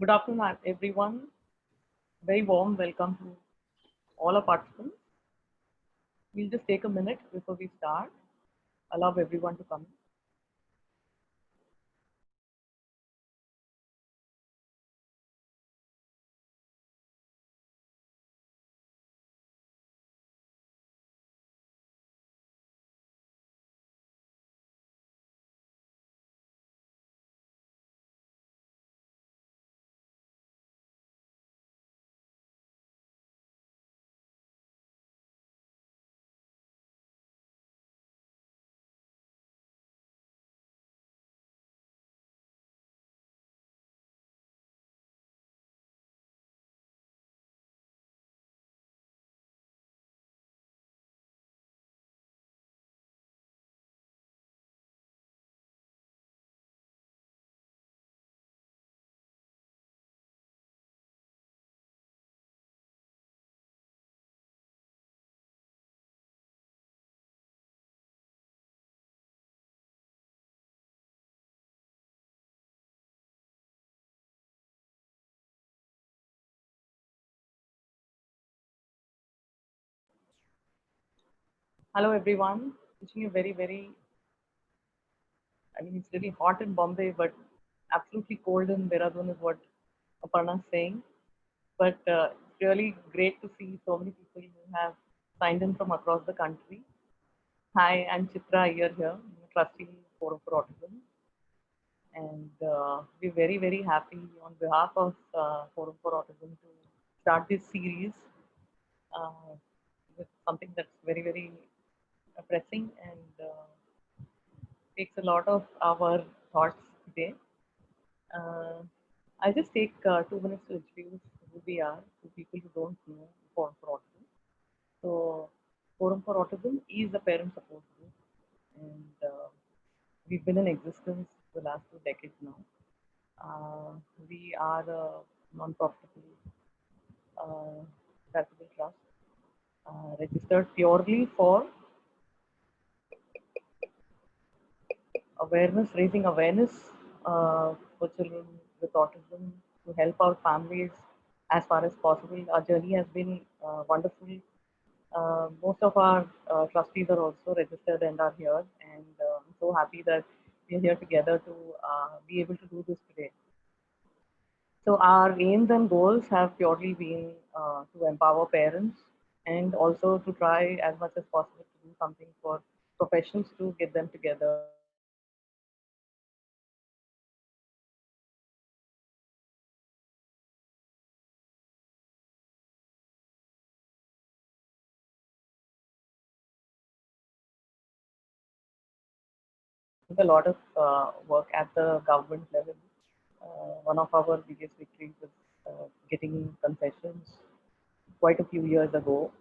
Good afternoon, everyone. Very warm welcome to all our participants. We'll just take a minute before we start. Allow everyone to come. Hello, everyone. Wishing you it's really hot in Bombay, but absolutely cold in Dehradun is what Aparna is saying. But it's really great to see so many people who have signed in from across the country. Hi, I'm Chitra Iyer here, I'm a trustee Forum for Autism. And we're very happy on behalf of Forum for Autism to start this series uh, with something that's very pressing and takes a lot of our thoughts today. Uh, I'll just take 2 minutes to introduce who we are to people who don't know Forum for Autism. So, Forum for Autism is a parent support group, and we've been in existence for the last 2 decades now. Uh, we are a non-profitable uh, charitable trust registered purely for raising awareness for children with autism to help our families as far as possible. Our journey has been wonderful. Most of our trustees are also registered and are here, and I'm so happy that we're here together to be able to do this today. So our aims and goals have purely been to empower parents and also to try as much as possible to do something for professionals to get them together with a lot of work at the government level. One of our biggest victories was getting concessions quite a few years ago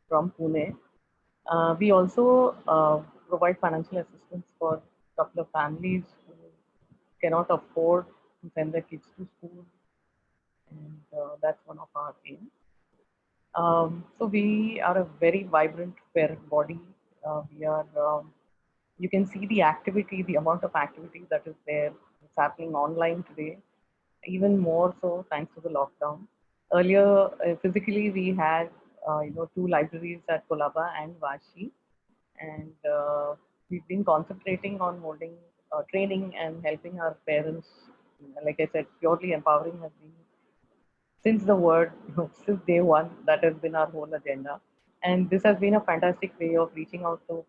from Pune. We also provide financial assistance for a couple of families who cannot afford to send their kids to school, and that's one of our aims. So we are a very vibrant parent body. We are, you can see the activity, the amount of activity that is there. It's happening online today, even more so thanks to the lockdown. Earlier, physically, we had two libraries at Kolaba and Vashi, and we've been concentrating on holding training and helping our parents. Like I said, purely empowering has been since the word since day one. That has been our whole agenda, and this has been a fantastic way of reaching out to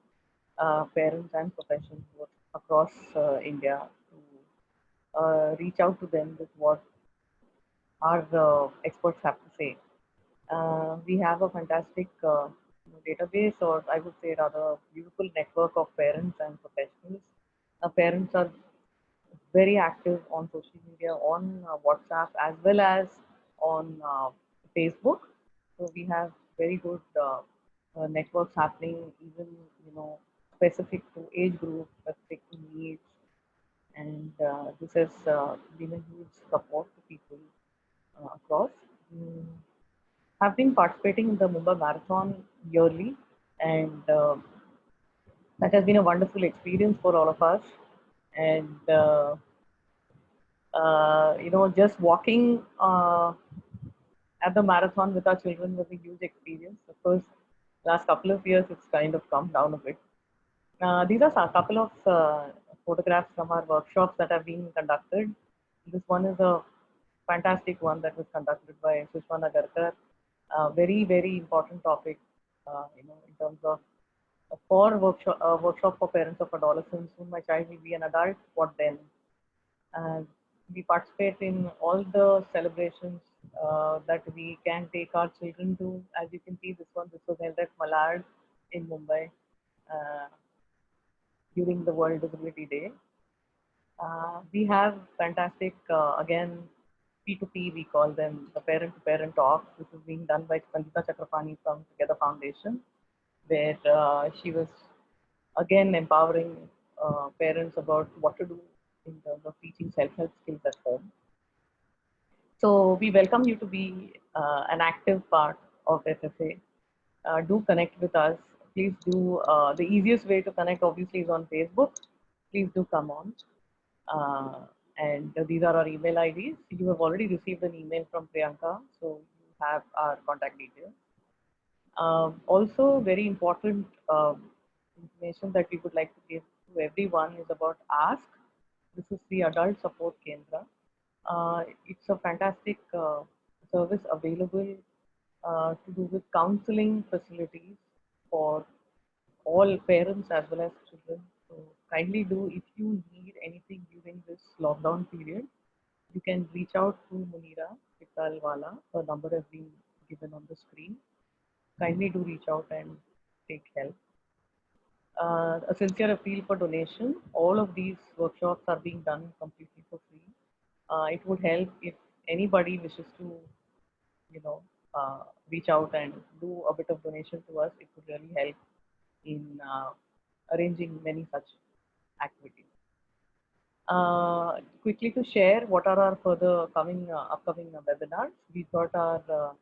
parents and professionals both across India to reach out to them with what our experts have to say. We have a fantastic database, or I would say rather beautiful network of parents and professionals. Parents are very active on social media, on WhatsApp, as well as on Facebook. So we have very good networks happening, even specific to age group, specific to needs, and this has been a huge support to people across. Mm, have been participating in the Mumbai Marathon yearly, and that has been a wonderful experience for all of us. And Just walking at the marathon with our children was a huge experience. Of course, last couple of years it's kind of come down a bit. These are a couple of photographs from our workshops that have been conducted. This one is a fantastic one that was conducted by Sushma Nagarkar. Very, very important topic, in terms of for workshop for parents of adolescents. Soon my child will be an adult. What then? And we participate in all the celebrations that we can take our children to. As you can see, this was held at Malad in Mumbai uh, during the World Disability Day. We have fantastic, again, P2P, we call them the parent to parent talks. This is being done by Sangeeta Chakrapani from Together Foundation, where she was again empowering parents about what to do in terms of teaching self-help skills at home. So we welcome you to be an active part of FFA. Do connect with us. Please do. The easiest way to connect, obviously, is on Facebook. Please do come on. Uh, and these are our email IDs. You have already received an email from Priyanka, so you have our contact details. Also, very important information that we would like to give to everyone is about Ask. This is the Adult Support Kendra. It's a fantastic service available to do with counseling facilities for all parents as well as children. So kindly do, if you need anything during this lockdown period, you can reach out to Munira Pitalwala. Her number has been given on the screen. Kindly do reach out and take help. A sincere appeal for donation. All of these workshops are being done completely for free. It would help if anybody wishes to, you know, reach out and do a bit of donation to us. It would really help in arranging many such activities. Quickly to share what are our further upcoming webinars. We've got our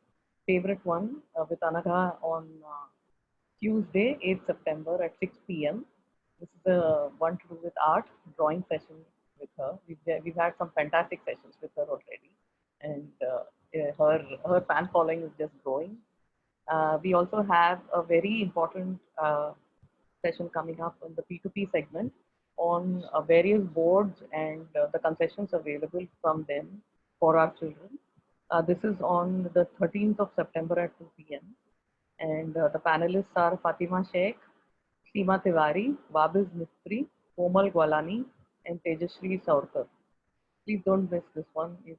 favorite one with Anagha on Tuesday, 8th September at 6 p.m. This is the one to do with art, drawing session with her. We've had some fantastic sessions with her already, and her fan following is just growing. We also have a very important session coming up on the P2P segment on various boards and the concessions available from them for our children. This is on the 13th of September at 2 p.m. And the panelists are Fatima Sheikh, Seema Tiwari, Wabiz Mistri, Komal Gwalani, and Tejashri Saurkar. Please don't miss this one if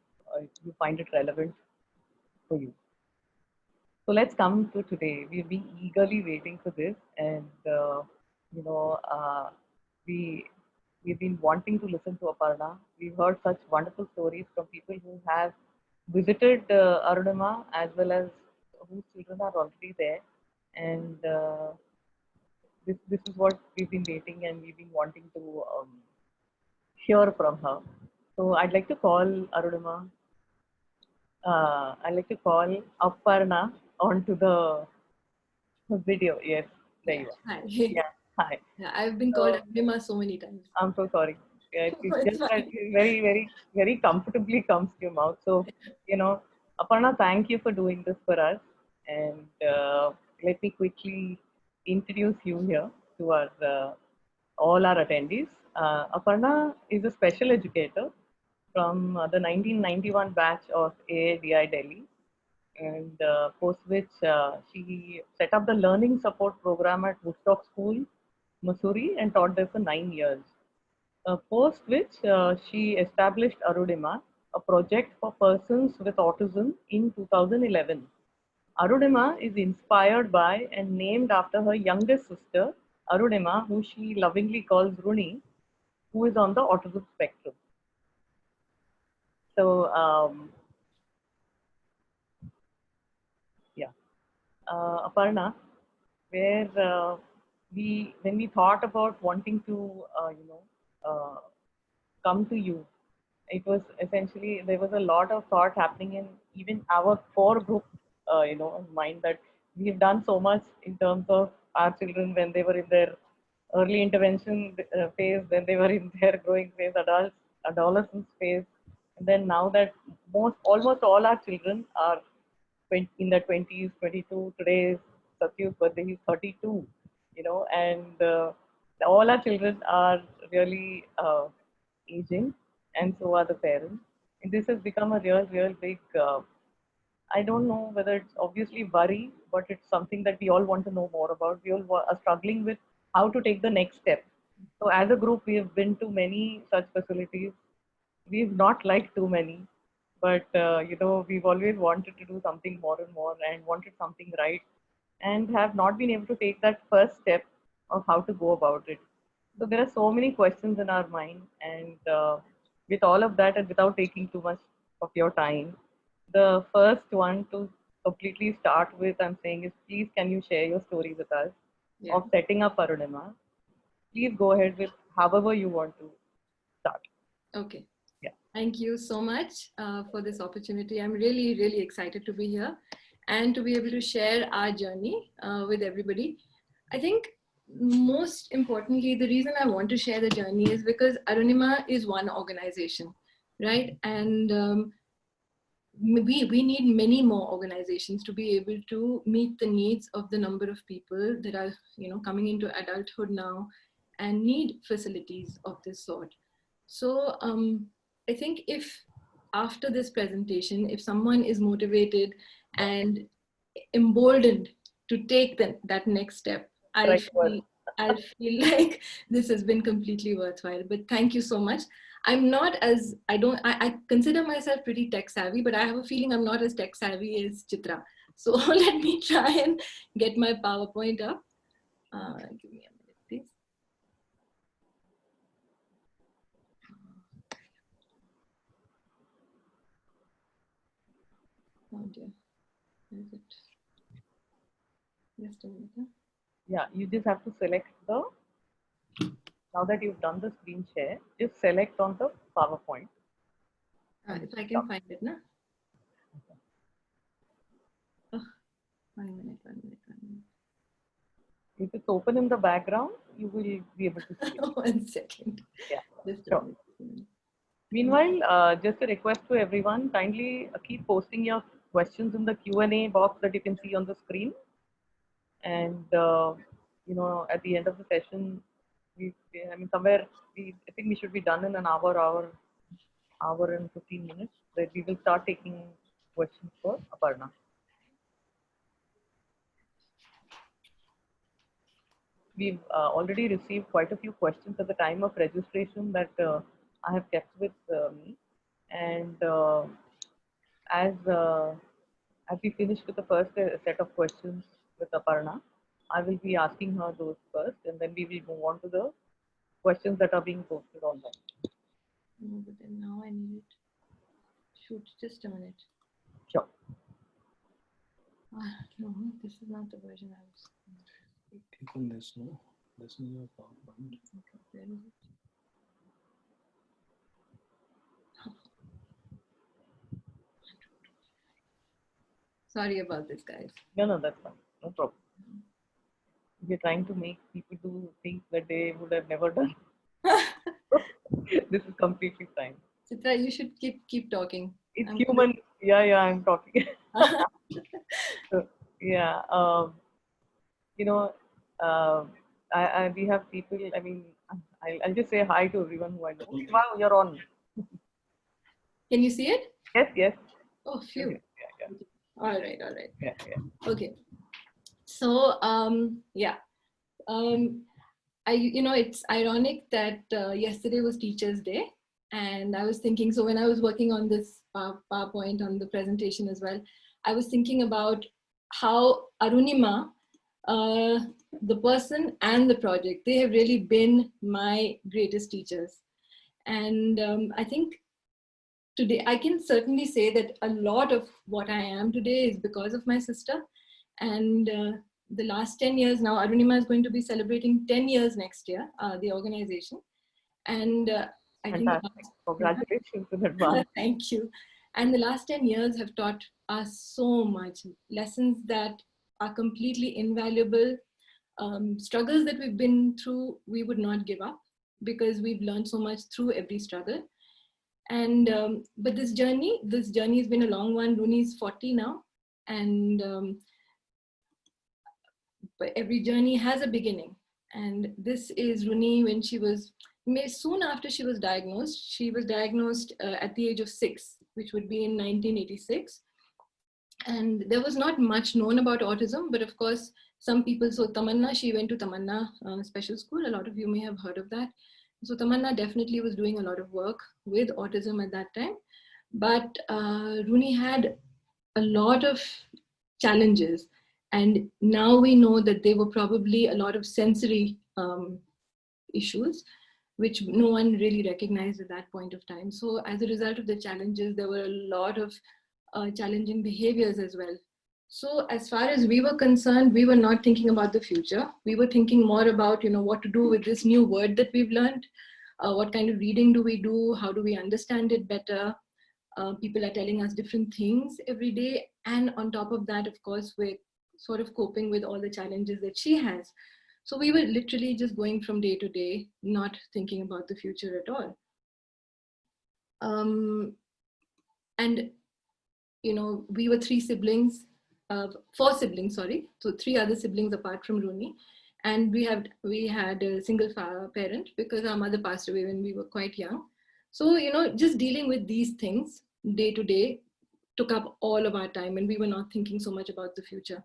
you find it relevant for you. So let's come to today. We've been eagerly waiting for this, and you know, uh, we we've been wanting to listen to Aparna. We've heard such wonderful stories from people who have visited Arunima as well as whose children are already there, and this is what we've been waiting and we've been wanting to hear from her. So I'd like to call Arunima. I'd like to call Aparna onto the video. Yes, there Yeah, you are. hi. Yeah, hi. Yeah, I've been called So Arunima so many times. I'm so sorry. Yeah, No, it's it's just that fine. it very, very, very comfortably comes to your mouth. So, Aparna, thank you for doing this for us. And let me quickly introduce you here to our all our attendees. Aparna is a special educator from the 1991 batch of AADI Delhi, and post which she set up the learning support program at Woodstock School, Mussoorie, and taught there for 9 years. Post which she established Arunima, a project for persons with autism in 2011. Arunima is inspired by and named after her youngest sister, Arunima, who she lovingly calls Runi, who is on the autism spectrum. So, yeah, Aparna, where when we thought about wanting to, come to you, it was essentially there was a lot of thought happening in even our core group, mind that we've done so much in terms of our children when they were in their early intervention phase, then they were in their growing phase, adolescence phase. And then now that almost all our children are in their 20s, 22. Today is Satyu's birthday, he's 32, and all our children are really aging, and so are the parents. And this has become a real big, I don't know whether it's obviously worry, but it's something that we all want to know more about. We all are struggling with how to take the next step. So as a group, we have been to many such facilities. We've not liked too many, but we've always wanted to do something more and more and wanted something right, and have not been able to take that first step of how to go about it. So there are so many questions in our mind, and with all of that, and without taking too much of your time, the first one to completely start with, I'm saying, is please can you share your story with us Yeah. of setting up Arunima? Please go ahead with however you want to start. Okay. Yeah. Thank you so much for this opportunity. I'm really excited to be here and to be able to share our journey with everybody. I think most importantly, the reason I want to share the journey is because Arunima is one organization, right? And we need many more organizations to be able to meet the needs of the number of people that are coming into adulthood now and need facilities of this sort. So I think if after this presentation, if someone is motivated and emboldened to take that next step, Right word. I'll feel like this has been completely worthwhile. But thank you so much. I'm not as, I consider myself pretty tech savvy, but I have a feeling I'm not as tech savvy as Chitra. So let me try and get my PowerPoint up. Give me a minute, please. Oh dear, where is it? Just a minute. Huh? Yeah, you just have to select now that you've done the screen share, just select on the PowerPoint. If I can find it, na? Oh, 1 minute. If it's open in the background, you will be able to see it. 1 second. Yeah, Just sure. a minute. Meanwhile, just a request to everyone, kindly keep posting your questions in the Q&A box that you can see on the screen. And, at the end of the session, I think we should be done in an hour and 15 minutes. Then we will start taking questions for Aparna. We've already received quite a few questions at the time of registration that I have kept with me. And as as we finish with the first set of questions with Aparna, I will be asking her those first, and then we will move on to the questions that are being posted online. No, but then now I need it. Shoot, just a minute. Sure. No, this is not the version I was. Click on this, no? This is your PowerPoint. Okay, where is it? Sorry about this, guys. No, that's fine. No problem. We're trying to make people do things that they would have never done. This is completely fine. Chitra, you should keep talking. It's human. Yeah, I'm talking. So, yeah, we have people. I mean, I'll just say hi to everyone who I know. Wow, you're on. Can you see it? Yes. Oh, phew. Yeah. All right. Yeah. Okay. So, it's ironic that yesterday was Teachers' Day, and I was thinking. So when I was working on this PowerPoint on the presentation as well, I was thinking about how Arunima, the person and the project, they have really been my greatest teachers. And I think today I can certainly say that a lot of what I am today is because of my sister. And the last 10 years now, Arunima is going to be celebrating 10 years next year, the organization. And I think congratulations in advance. Thank you. And the last 10 years have taught us so much, lessons that are completely invaluable, struggles that we've been through, we would not give up because we've learned so much through every struggle. And but this journey has been a long one. Rooney's 40 now, and but every journey has a beginning. And this is Rooney when she was, soon after she was diagnosed. She was diagnosed at the age of 6, which would be in 1986. And there was not much known about autism, but of course, some people, so Tamanna, she went to Tamanna Special School. A lot of you may have heard of that. So Tamanna definitely was doing a lot of work with autism at that time. But Rooney had a lot of challenges. And now we know that they were probably a lot of sensory issues, which no one really recognized at that point of time. So as a result of the challenges, there were a lot of challenging behaviors as well. So as far as we were concerned, we were not thinking about the future. We were thinking more about, what to do with this new word that we've learned. What kind of reading do we do? How do we understand it better? People are telling us different things every day. And on top of that, of course, we're sort of coping with all the challenges that she has. So we were literally just going from day to day, not thinking about the future at all. And, we were 4 siblings, sorry. So 3 other siblings apart from Rooney. And we had a single parent because our mother passed away when we were quite young. So, just dealing with these things day to day took up all of our time, and we were not thinking so much about the future.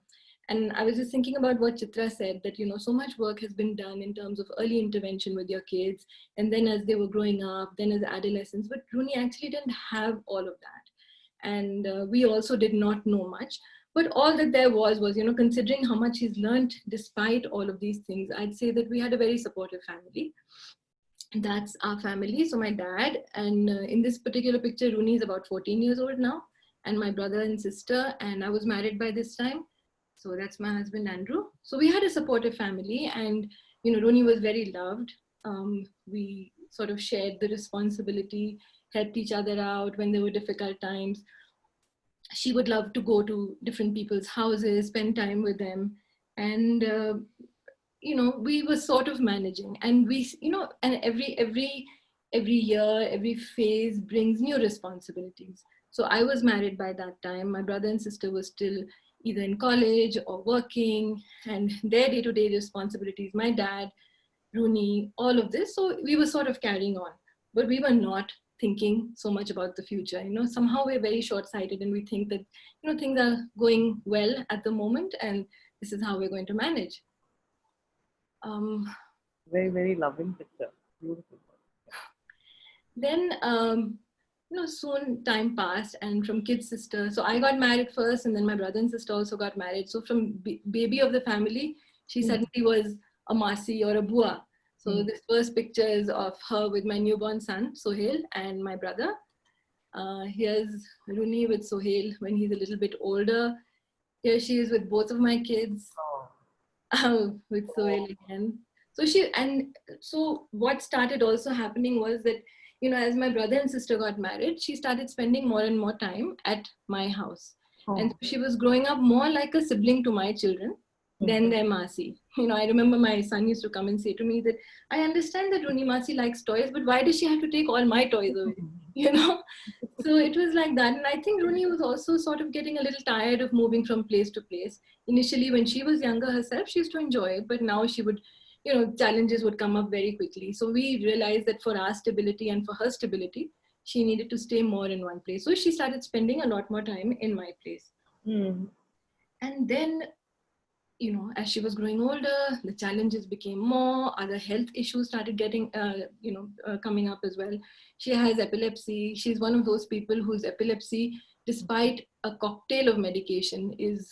And I was just thinking about what Chitra said, that, so much work has been done in terms of early intervention with your kids, and then as they were growing up, then as adolescents, but Rooney actually didn't have all of that. And we also did not know much. But all that there was, considering how much he's learned despite all of these things, I'd say that we had a very supportive family. That's our family. So my dad, and in this particular picture, Rooney is about 14 years old now, and my brother and sister, and I was married by this time. So that's my husband, Andrew. So we had a supportive family, and, Rooney was very loved. We sort of shared the responsibility, helped each other out when there were difficult times. She would love to go to different people's houses, spend time with them. And, we were sort of managing, and and every year, every phase brings new responsibilities. So I was married by that time. My brother and sister were still either in college or working, and their day-to-day responsibilities, my dad, Rooney, all of this. So we were sort of carrying on, but we were not thinking so much about the future. Somehow we're very short-sighted, and we think that, things are going well at the moment, and this is how we're going to manage. Very, very loving picture. Beautiful. Then, soon time passed, and from kid sister, so I got married first, and then my brother and sister also got married. So from baby of the family, she suddenly was a Masi or a Bua. So this first picture is of her with my newborn son, Sohail, and my brother. Here's Rooney with Sohail when he's a little bit older. Here she is with both of my kids, with Sohail again. So what started also happening was that, as my brother and sister got married, she started spending more and more time at my house. And so she was growing up more like a sibling to my children than their Masi. I remember my son used to come and say to me that, I understand that Rooney Masi likes toys, but why does she have to take all my toys away? So it was like that. And I think Rooney was also sort of getting a little tired of moving from place to place. Initially, when she was younger herself, she used to enjoy it, but now she would, challenges would come up very quickly. So we realized that for our stability and for her stability, she needed to stay more in one place. So she started spending a lot more time in my place. And then, as she was growing older, the challenges became more, other health issues started getting, coming up as well. She has epilepsy. She's one of those people whose epilepsy, despite a cocktail of medication, is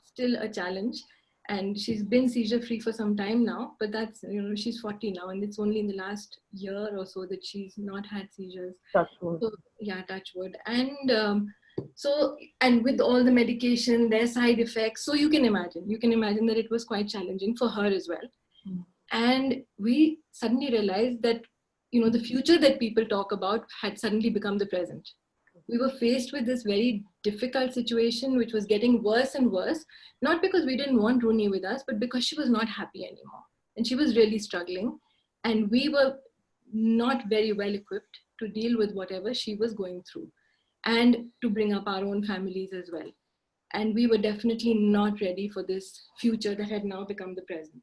still a challenge. And she's been seizure free for some time now, but that's, she's 40 now, and it's only in the last year or so that she's not had seizures. Touch wood. So, yeah, touch wood. And and with all the medication, their side effects, so you can imagine that it was quite challenging for her as well. And we suddenly realized that, the future that people talk about had suddenly become the present. We were faced with this very difficult situation, which was getting worse and worse, not because we didn't want Rooney with us, but because she was not happy anymore. And she was really struggling. And we were not very well equipped to deal with whatever she was going through and to bring up our own families as well. And we were definitely not ready for this future that had now become the present.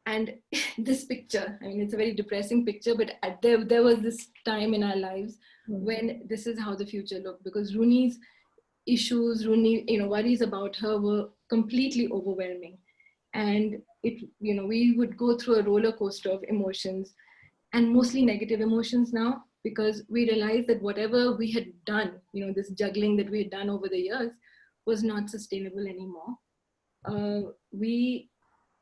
And this picture, I mean, it's a very depressing picture, but there was this time in our lives when this is how the future looked, because Rooney's issues, Rooney, worries about her were completely overwhelming. And we would go through a roller coaster of emotions, and mostly negative emotions now, because we realized that whatever we had done, this juggling that we had done over the years was not sustainable anymore. We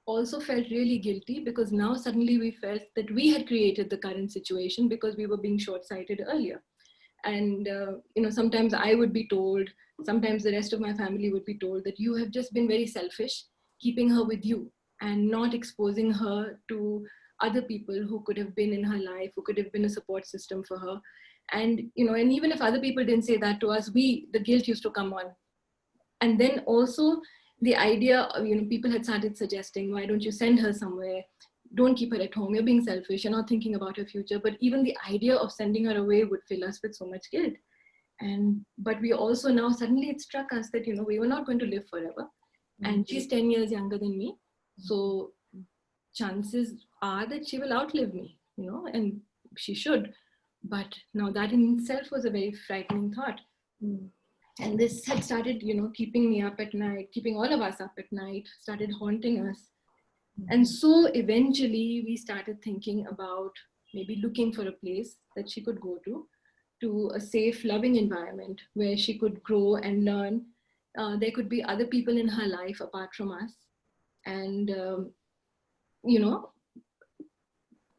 also felt really guilty because now suddenly we felt that we had created the current situation because we were being short-sighted earlier. And sometimes I would be told, sometimes the rest of my family would be told that you have just been very selfish, keeping her with you and not exposing her to other people who could have been in her life, who could have been a support system for her. And and even if other people didn't say that to us, the guilt used to come on. And then also the idea of, people had started suggesting, why don't you send her somewhere? Don't keep her at home. You're being selfish. You're not thinking about her future. But even the idea of sending her away would fill us with so much guilt. But we also now, suddenly it struck us that, we were not going to live forever. And she's 10 years younger than me. So chances are that she will outlive me, and she should. But now that in itself was a very frightening thought. And this had started, keeping me up at night, keeping all of us up at night, started haunting us. And so eventually we started thinking about maybe looking for a place that she could go to a safe, loving environment where she could grow and learn. There could be other people in her life apart from us. And,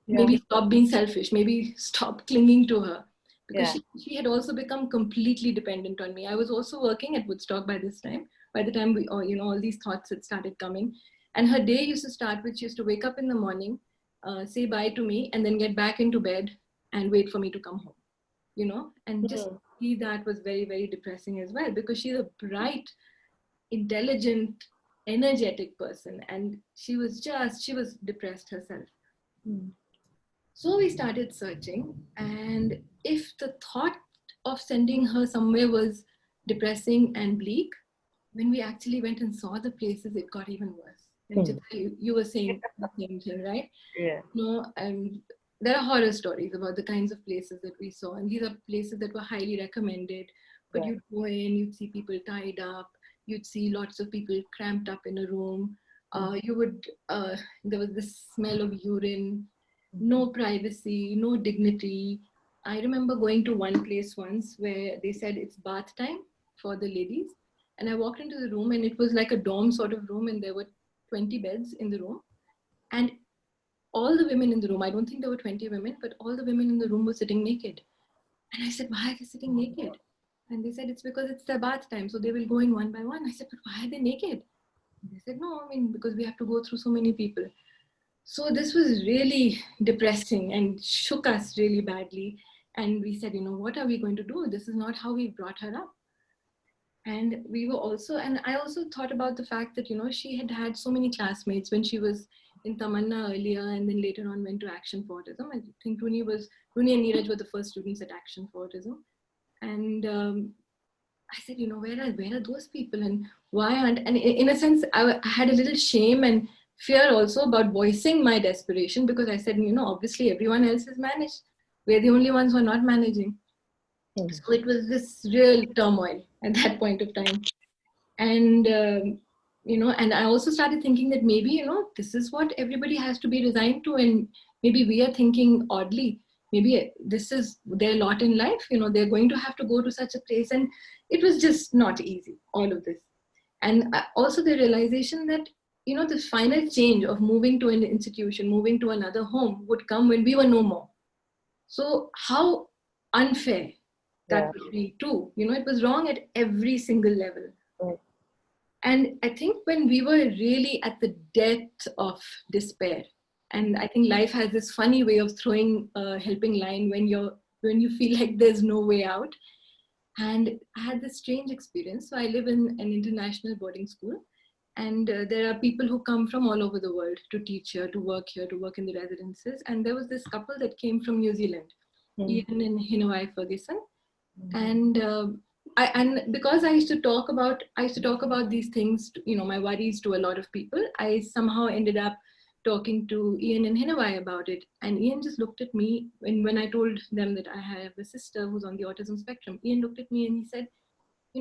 maybe stop being selfish, maybe stop clinging to her. Because she had also become completely dependent on me. I was also working at Woodstock by this time. By the time we, all these thoughts had started coming. And her day used to start with, she used to wake up in the morning, say bye to me, and then get back into bed and wait for me to come home, and just see that was very, very depressing as well, because she's a bright, intelligent, energetic person. And she was depressed herself. So we started searching, and if the thought of sending her somewhere was depressing and bleak, when we actually went and saw the places, it got even worse. And you were saying the same thing, right? Yeah. And there are horror stories about the kinds of places that we saw, and these are places that were highly recommended. But you'd go in, you'd see people tied up, you'd see lots of people cramped up in a room. There was this smell of urine, no privacy, no dignity. I remember going to one place once where they said it's bath time for the ladies. And I walked into the room, and it was like a dorm sort of room, and there were 20 beds in the room. And all the women in the room, I don't think there were 20 women, but all the women in the room were sitting naked. And I said, why are they sitting naked? And they said, it's because it's their bath time, so they will go in one by one. I said, but why are they naked? And they said, no, because we have to go through so many people. So this was really depressing and shook us really badly. And we said, what are we going to do? This is not how we brought her up. And I also thought about the fact that, she had had so many classmates when she was in Tamanna earlier, and then later on went to Action for Autism. I think Rooney and Neeraj were the first students at Action for Autism. And I said, where are those people, and why aren't, and in a sense, I had a little shame and fear also about voicing my desperation, because I said, obviously everyone else is managed. We're the only ones who are not managing. So it was this real turmoil at that point of time. And, and I also started thinking that maybe, this is what everybody has to be resigned to. And maybe we are thinking oddly, maybe this is their lot in life, they're going to have to go to such a place. And it was just not easy, all of this. And also the realization that, the final change of moving to an institution, moving to another home would come when we were no more. So how unfair that would be too. It was wrong at every single level. Right. And I think when we were really at the depth of despair, and I think life has this funny way of throwing a helping line when you feel like there's no way out. And I had this strange experience. So I live in an international boarding school, And there are people who come from all over the world to teach here, to work in the residences. And there was this couple that came from New Zealand, Ian and Hinawai Ferguson. And and because I used to talk about these things, my worries to a lot of people, I somehow ended up talking to Ian and Hinawai about it. And Ian just looked at me when I told them that I have a sister who's on the autism spectrum. Ian looked at me and he said,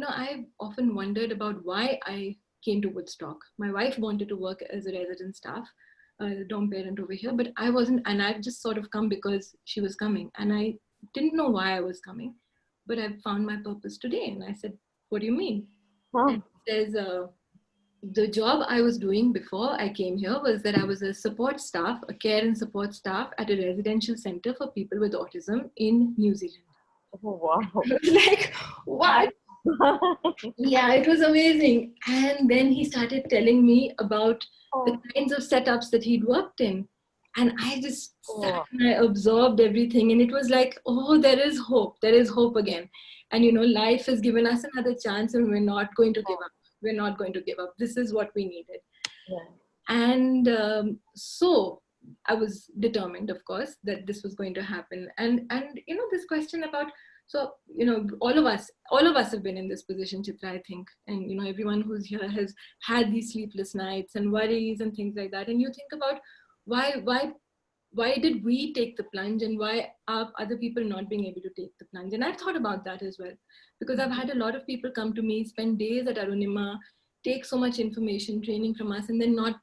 I've often wondered about why I came to Woodstock. My wife wanted to work as a resident staff, a dorm parent over here, but I wasn't, and I've just sort of come because she was coming. And I didn't know why I was coming, but I found my purpose today. And I said, what do you mean? Wow. And he says, the job I was doing before I came here was that I was a support staff, a care and support staff at a residential center for people with autism in New Zealand. Oh, wow. I was like, what? Yeah, it was amazing. And then he started telling me about the kinds of setups that he'd worked in. And I just sat and I absorbed everything. And it was like, oh, there is hope. There is hope again. And, life has given us another chance and we're not going to give up. We're not going to give up. This is what we needed. Yeah. And so I was determined, of course, that this was going to happen. And this question about, so, all of us have been in this position, Chitra, I think. And, everyone who's here has had these sleepless nights and worries and things like that. And you think about why did we take the plunge and why are other people not being able to take the plunge? And I've thought about that as well, because I've had a lot of people come to me, spend days at Arunima, take so much information, training from us, and then not,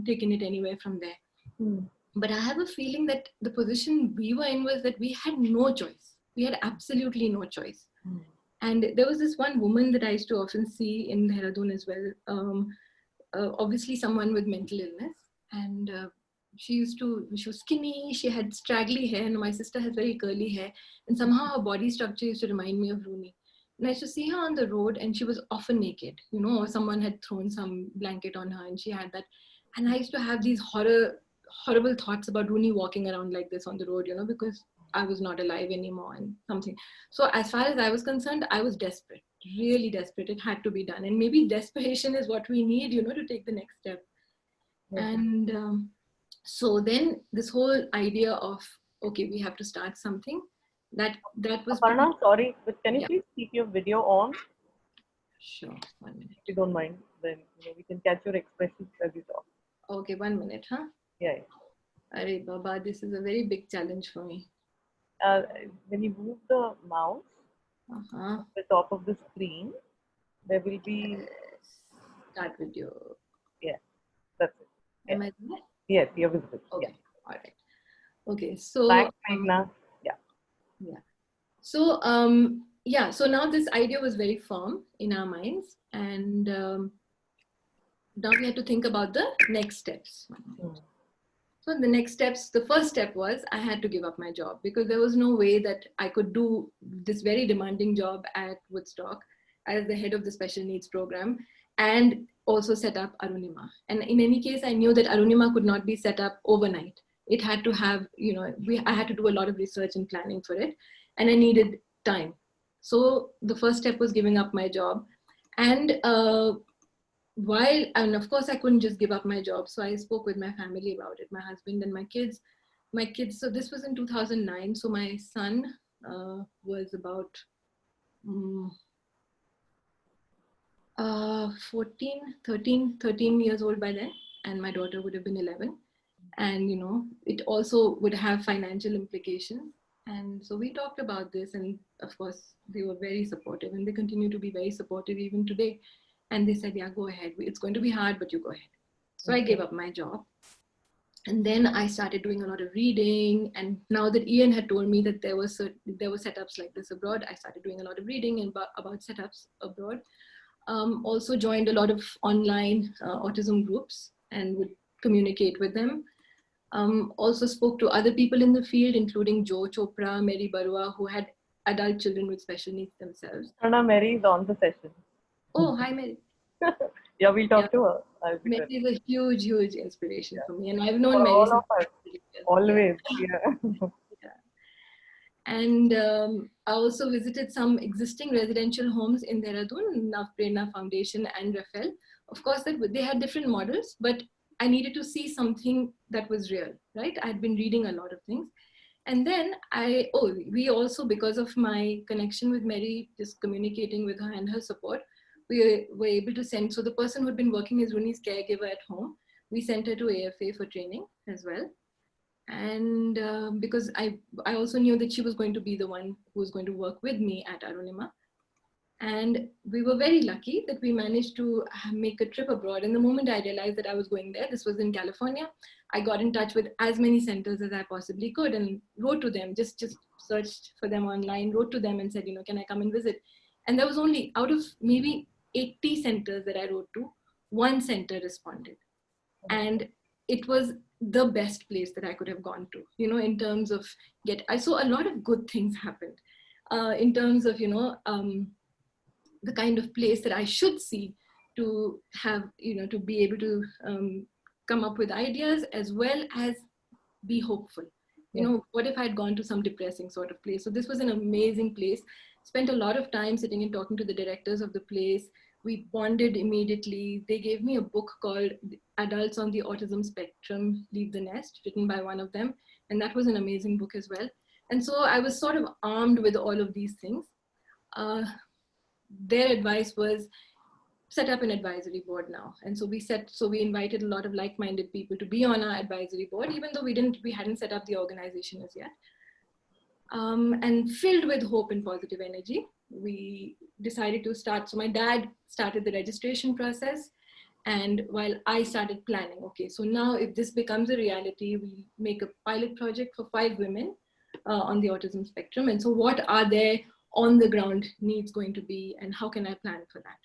taking it anywhere from there. But I have a feeling that the position we were in was that we had no choice. We had absolutely no choice. And there was this one woman that I used to often see in Dehradun as well, obviously someone with mental illness. And she was skinny, she had straggly hair, and my sister has very curly hair. And somehow her body structure used to remind me of Rooney. And I used to see her on the road and she was often naked, or someone had thrown some blanket on her and she had that. And I used to have these horrible thoughts about Rooney walking around like this on the road, because I was not alive anymore and something. So as far as I was concerned, I was desperate, really desperate. It had to be done. And maybe desperation is what we need, to take the next step. And so then this whole idea of, okay, we have to start something, that was... Aparna, sorry, but can you please keep your video on? Sure, 1 minute. If you don't mind, then we can catch your expressions as you talk. Okay, 1 minute, huh? Yeah. Arey Baba, this is a very big challenge for me. When you move the mouse at the top of the screen, there will be... Start video. Yeah, that's it. Yeah. Am I there? Yes, you're visible. Okay, yeah. all right. Okay, so... Back, Meghna. Yeah. So, so now this idea was very firm in our minds. And now we had to think about the next steps. So the next steps, the first step was I had to give up my job, because there was no way that I could do this very demanding job at Woodstock as the head of the special needs program and also set up Arunima. And in any case, I knew that Arunima could not be set up overnight. It had to have, I had to do a lot of research and planning for it, and I needed time. So the first step was giving up my job. And and of course I couldn't just give up my job. So I spoke with my family about it, my husband and my kids. So this was in 2009. So my son was about 13 years old by then. And my daughter would have been 11. And, it also would have financial implications. And so we talked about this, and of course they were very supportive, and they continue to be very supportive even today. And they said, yeah, go ahead. It's going to be hard, but you go ahead. So I gave up my job. And then I started doing a lot of reading. And now that Ian had told me that there were setups like this abroad, I started doing a lot of reading about setups abroad. Also joined a lot of online autism groups and would communicate with them. Also spoke to other people in the field, including Jo Chopra, Mary Barua, who had adult children with special needs themselves. Anna, Mary is on the session. Oh, hi, Mary. Yeah, we'll talk to her. Mary is a huge, huge inspiration for me. And I've known for Mary all since of us. Always, yeah. And I also visited some existing residential homes in Dehradun, Nav Prerna Foundation and Rafael, of course, that they had different models, but I needed to see something that was real, right? I'd been reading a lot of things. And then we also, because of my connection with Mary, just communicating with her and her support, we were able to send, so the person who'd been working as Rooney's caregiver at home, we sent her to AFA for training as well. And because I also knew that she was going to be the one who was going to work with me at Arunima. And we were very lucky that we managed to make a trip abroad. And the moment I realized that I was going there, this was in California, I got in touch with as many centers as I possibly could and wrote to them, just searched for them online, wrote to them and said, can I come and visit? And there was only, out of maybe 80 centers that I wrote to, one center responded. And it was the best place that I could have gone to, in terms of I saw a lot of good things happened in terms of, the kind of place that I should see to have, to be able to come up with ideas as well as be hopeful. What if I had gone to some depressing sort of place? So this was an amazing place. Spent a lot of time sitting and talking to the directors of the place. We bonded immediately. They gave me a book called Adults on the Autism Spectrum, Leave the Nest, written by one of them. And that was an amazing book as well. And so I was sort of armed with all of these things. Their advice was set up an advisory board now. And so we invited a lot of like-minded people to be on our advisory board, even though we hadn't set up the organization as yet. And filled with hope and positive energy, we decided to start. So my dad started the registration process, and while I started planning, okay, so now if this becomes a reality, we make a pilot project for 5 women on the autism spectrum. And so what are their on the ground needs going to be, and how can I plan for that?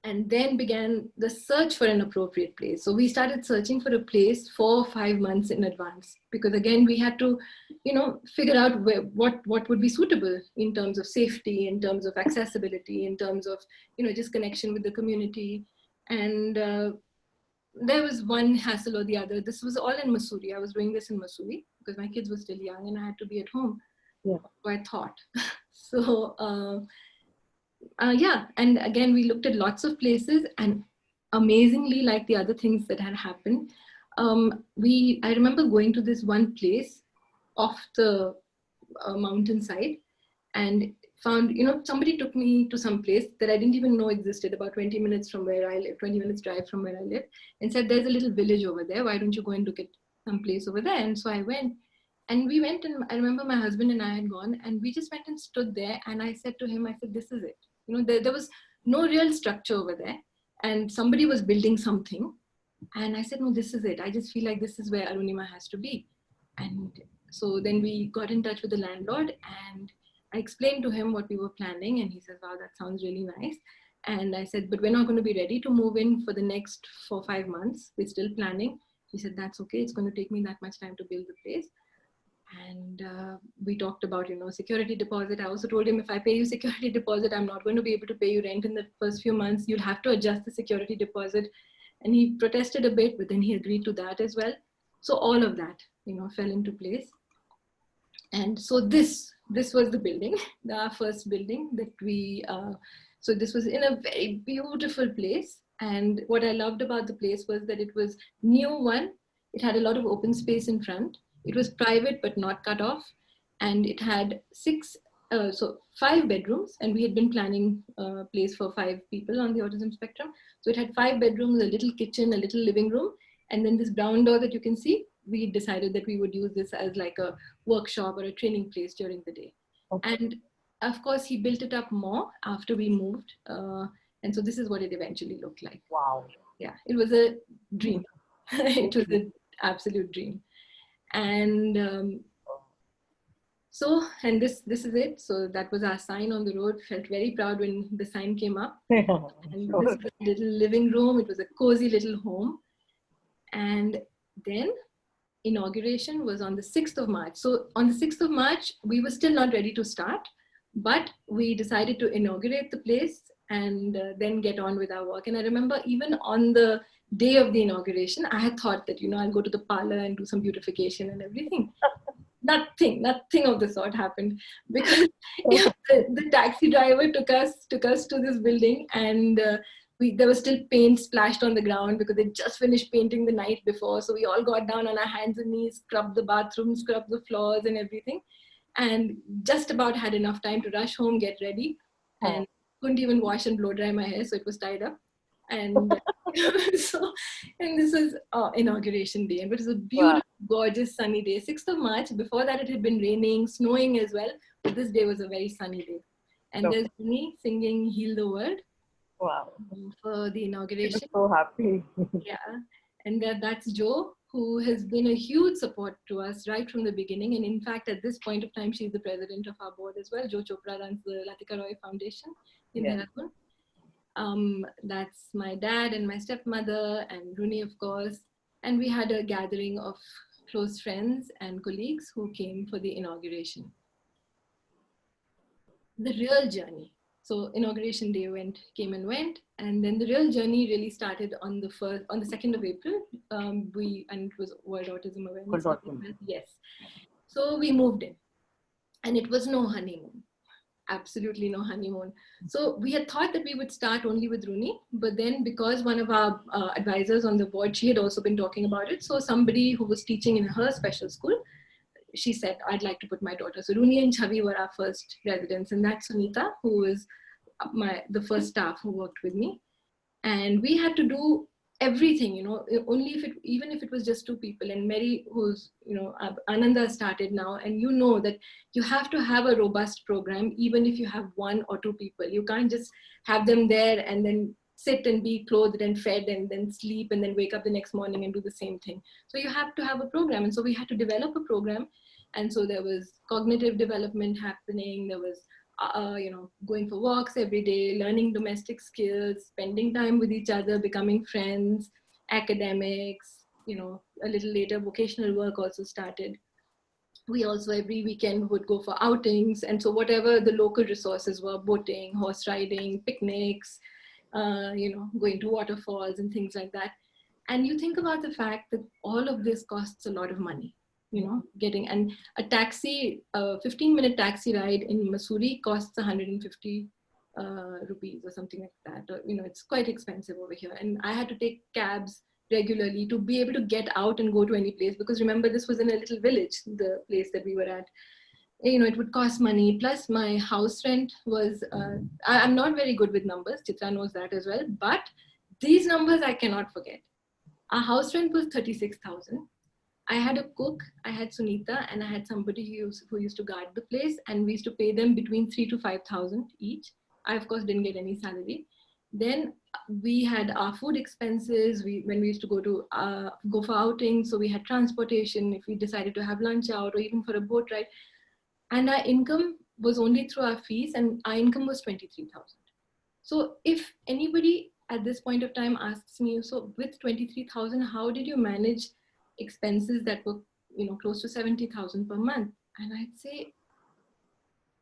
And then began the search for an appropriate place. So we started searching for a place 4 or 5 months in advance, because again, we had to, figure out what would be suitable in terms of safety, in terms of accessibility, in terms of, just connection with the community. And there was one hassle or the other. This was all in Mussoorie. I was doing this in Mussoorie because my kids were still young and I had to be at home. Yeah. So I thought. So, yeah, and again, we looked at lots of places, and amazingly, like the other things that had happened, I remember going to this one place off the mountainside and found, somebody took me to some place that I didn't even know existed, about 20 minutes from where I live, 20 minutes drive from where I live, and said, there's a little village over there. Why don't you go and look at some place over there? And so I went. And we went, and I remember my husband and I had gone, and we just went and stood there. And I said to him, this is it. There was no real structure over there. And somebody was building something. And I said, no, this is it. I just feel like this is where Arunima has to be. And so then we got in touch with the landlord, and I explained to him what we were planning. And he said, wow, that sounds really nice. And I said, but we're not going to be ready to move in for the next 4 or 5 months. We're still planning. He said, that's okay. It's going to take me that much time to build the place. And we talked about, security deposit. I also told him, if I pay you security deposit, I'm not going to be able to pay you rent in the first few months. You'll have to adjust the security deposit. And he protested a bit, but then he agreed to that as well. So all of that, fell into place. And so this was the building, our first building that we, so this was in a very beautiful place. And what I loved about the place was that it was new one. It had a lot of open space in front. It was private, but not cut off. And it had 5 bedrooms. And we had been planning a place for 5 people on the autism spectrum. So it had 5 bedrooms, a little kitchen, a little living room. And then this brown door that you can see, we decided that we would use this as like a workshop or a training place during the day. Okay. And of course, he built it up more after we moved. And so this is what it eventually looked like. Wow. Yeah, it was a dream. It was an absolute dream. And and this is it. So that was our sign on the road. Felt very proud when the sign came up. And this was a little living room. It was a cozy little home. And then inauguration was on the 6th of March. So on the 6th of March, we were still not ready to start, but we decided to inaugurate the place and then get on with our work. And I remember even on the day of the inauguration, I had thought that, I'll go to the parlor and do some beautification and everything. Nothing of the sort happened, because the taxi driver took us to this building, and there was still paint splashed on the ground because they just finished painting the night before. So we all got down on our hands and knees, scrubbed the bathroom, scrubbed the floors and everything, and just about had enough time to rush home, get ready, and couldn't even wash and blow dry my hair, so it was tied up. And so, and this was inauguration day, and it was a beautiful, gorgeous, sunny day, 6th of March. Before that, it had been raining, snowing as well, but this day was a very sunny day. And there's me singing "Heal the World." Wow. For the inauguration. I'm so happy. Yeah. And that's Joe, who has been a huge support to us right from the beginning. And in fact, at this point of time, she's the president of our board as well. Jo Chopra runs the Latika Roy Foundation in Dehradun. That's my dad and my stepmother and Rooney, of course. And we had a gathering of close friends and colleagues who came for the inauguration. The real journey. So inauguration day came and went, and then the real journey really started on the 2nd of April. And it was World Autism Awareness. Yes. So we moved in, and it was no honeymoon, absolutely no honeymoon. So we had thought that we would start only with Rooney, but then because one of our advisors on the board, she had also been talking about it. So somebody who was teaching in her special school, she said, I'd like to put my daughter. So Rooney and Chavi were our first residents, and that's Sunita, who was the first staff who worked with me. And we had to do everything, even if it was just 2 people. And Mary, who's, Ananda started now, and that you have to have a robust program, even if you have 1 or 2 people. You can't just have them there and then sit and be clothed and fed and then sleep and then wake up the next morning and do the same thing. So you have to have a program. And so we had to develop a program. And so there was cognitive development happening. There was, going for walks every day, learning domestic skills, spending time with each other, becoming friends, academics, a little later, vocational work also started. We also every weekend would go for outings. And so whatever the local resources were, boating, horse riding, picnics, going to waterfalls and things like that. And you think about the fact that all of this costs a lot of money, getting, and a 15-minute taxi ride in Mussoorie costs 150 rupees or something like that. Or, it's quite expensive over here. And I had to take cabs regularly to be able to get out and go to any place, because remember, this was in a little village, the place that we were at. It would cost money. Plus my house rent was, I'm not very good with numbers. Chitra knows that as well. But these numbers I cannot forget. Our house rent was 36,000. I had a cook, I had Sunita, and I had somebody who used to guard the place, and we used to pay them between 3,000 to 5,000 each. I, of course, didn't get any salary. Then we had our food expenses. When we used to go for outings, so we had transportation if we decided to have lunch out or even for a boat ride. And our income was only through our fees, and our income was 23,000. So if anybody at this point of time asks me, so with 23,000, how did you manage expenses that were, close to 70,000 per month? And I'd say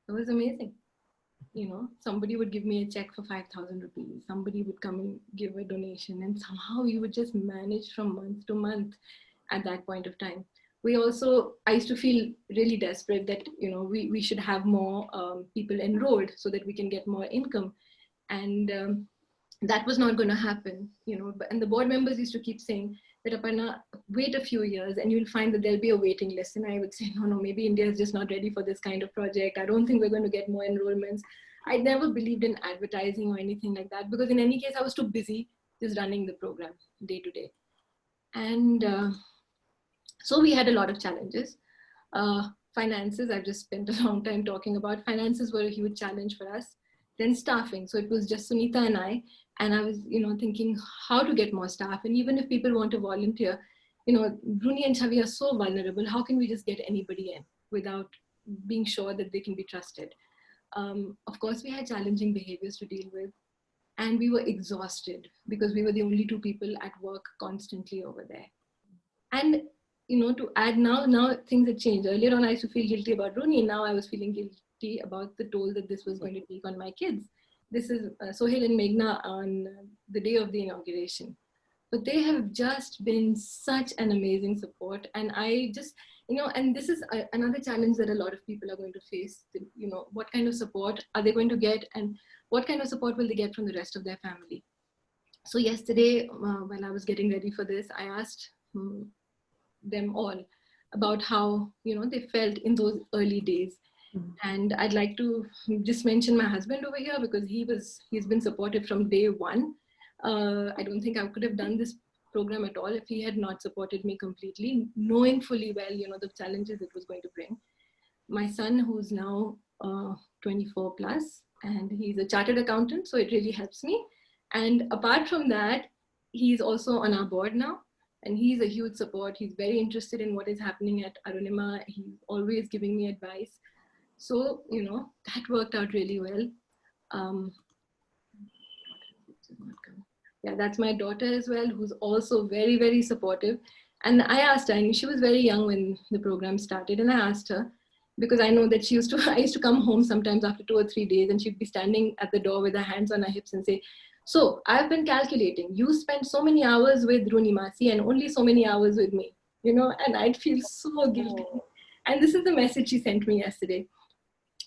it was amazing. Somebody would give me a check for 5,000 rupees. Somebody would come and give a donation, and somehow you would just manage from month to month at that point of time. I used to feel really desperate that, we should have more people enrolled so that we can get more income. And that was not going to happen, and the board members used to keep saying that, Aparna, wait a few years and you'll find that there'll be a waiting list. And I would say, no, maybe India is just not ready for this kind of project. I don't think we're going to get more enrollments. I never believed in advertising or anything like that, because in any case, I was too busy just running the program day to day. And so we had a lot of challenges. Finances, I've just spent a long time talking about. Finances were a huge challenge for us. Then staffing. So it was just Sunita and I was, thinking how to get more staff. And even if people want to volunteer, Rooney and Chavi are so vulnerable. How can we just get anybody in without being sure that they can be trusted? Of course, we had challenging behaviors to deal with, and we were exhausted because we were the only 2 people at work constantly over there. And, to add now things had changed. Earlier on, I used to feel guilty about Rooney. Now I was feeling guilty about the toll that this was going to take on my kids. This is Sohail and Meghna on the day of the inauguration. But they have just been such an amazing support. And I just, and this is another challenge that a lot of people are going to face. What kind of support are they going to get, and what kind of support will they get from the rest of their family? So yesterday, while I was getting ready for this, I asked them all about how, they felt in those early days. And I'd like to just mention my husband over here, because he's been supportive from day one. I don't think I could have done this program at all if he had not supported me completely, knowing fully well, the challenges it was going to bring. My son, who's now 24 plus, and he's a chartered accountant, so it really helps me. And apart from that, he's also on our board now, and he's a huge support. He's very interested in what is happening at Arunima. He's always giving me advice. So, that worked out really well. Yeah, that's my daughter as well, who's also very, very supportive. And I asked her, and she was very young when the program started, and I asked her, because I know that I used to come home sometimes after 2 or 3 days, and she'd be standing at the door with her hands on her hips and say, so I've been calculating, you spent so many hours with Runimasi and only so many hours with me, and I'd feel so guilty. And this is the message she sent me yesterday.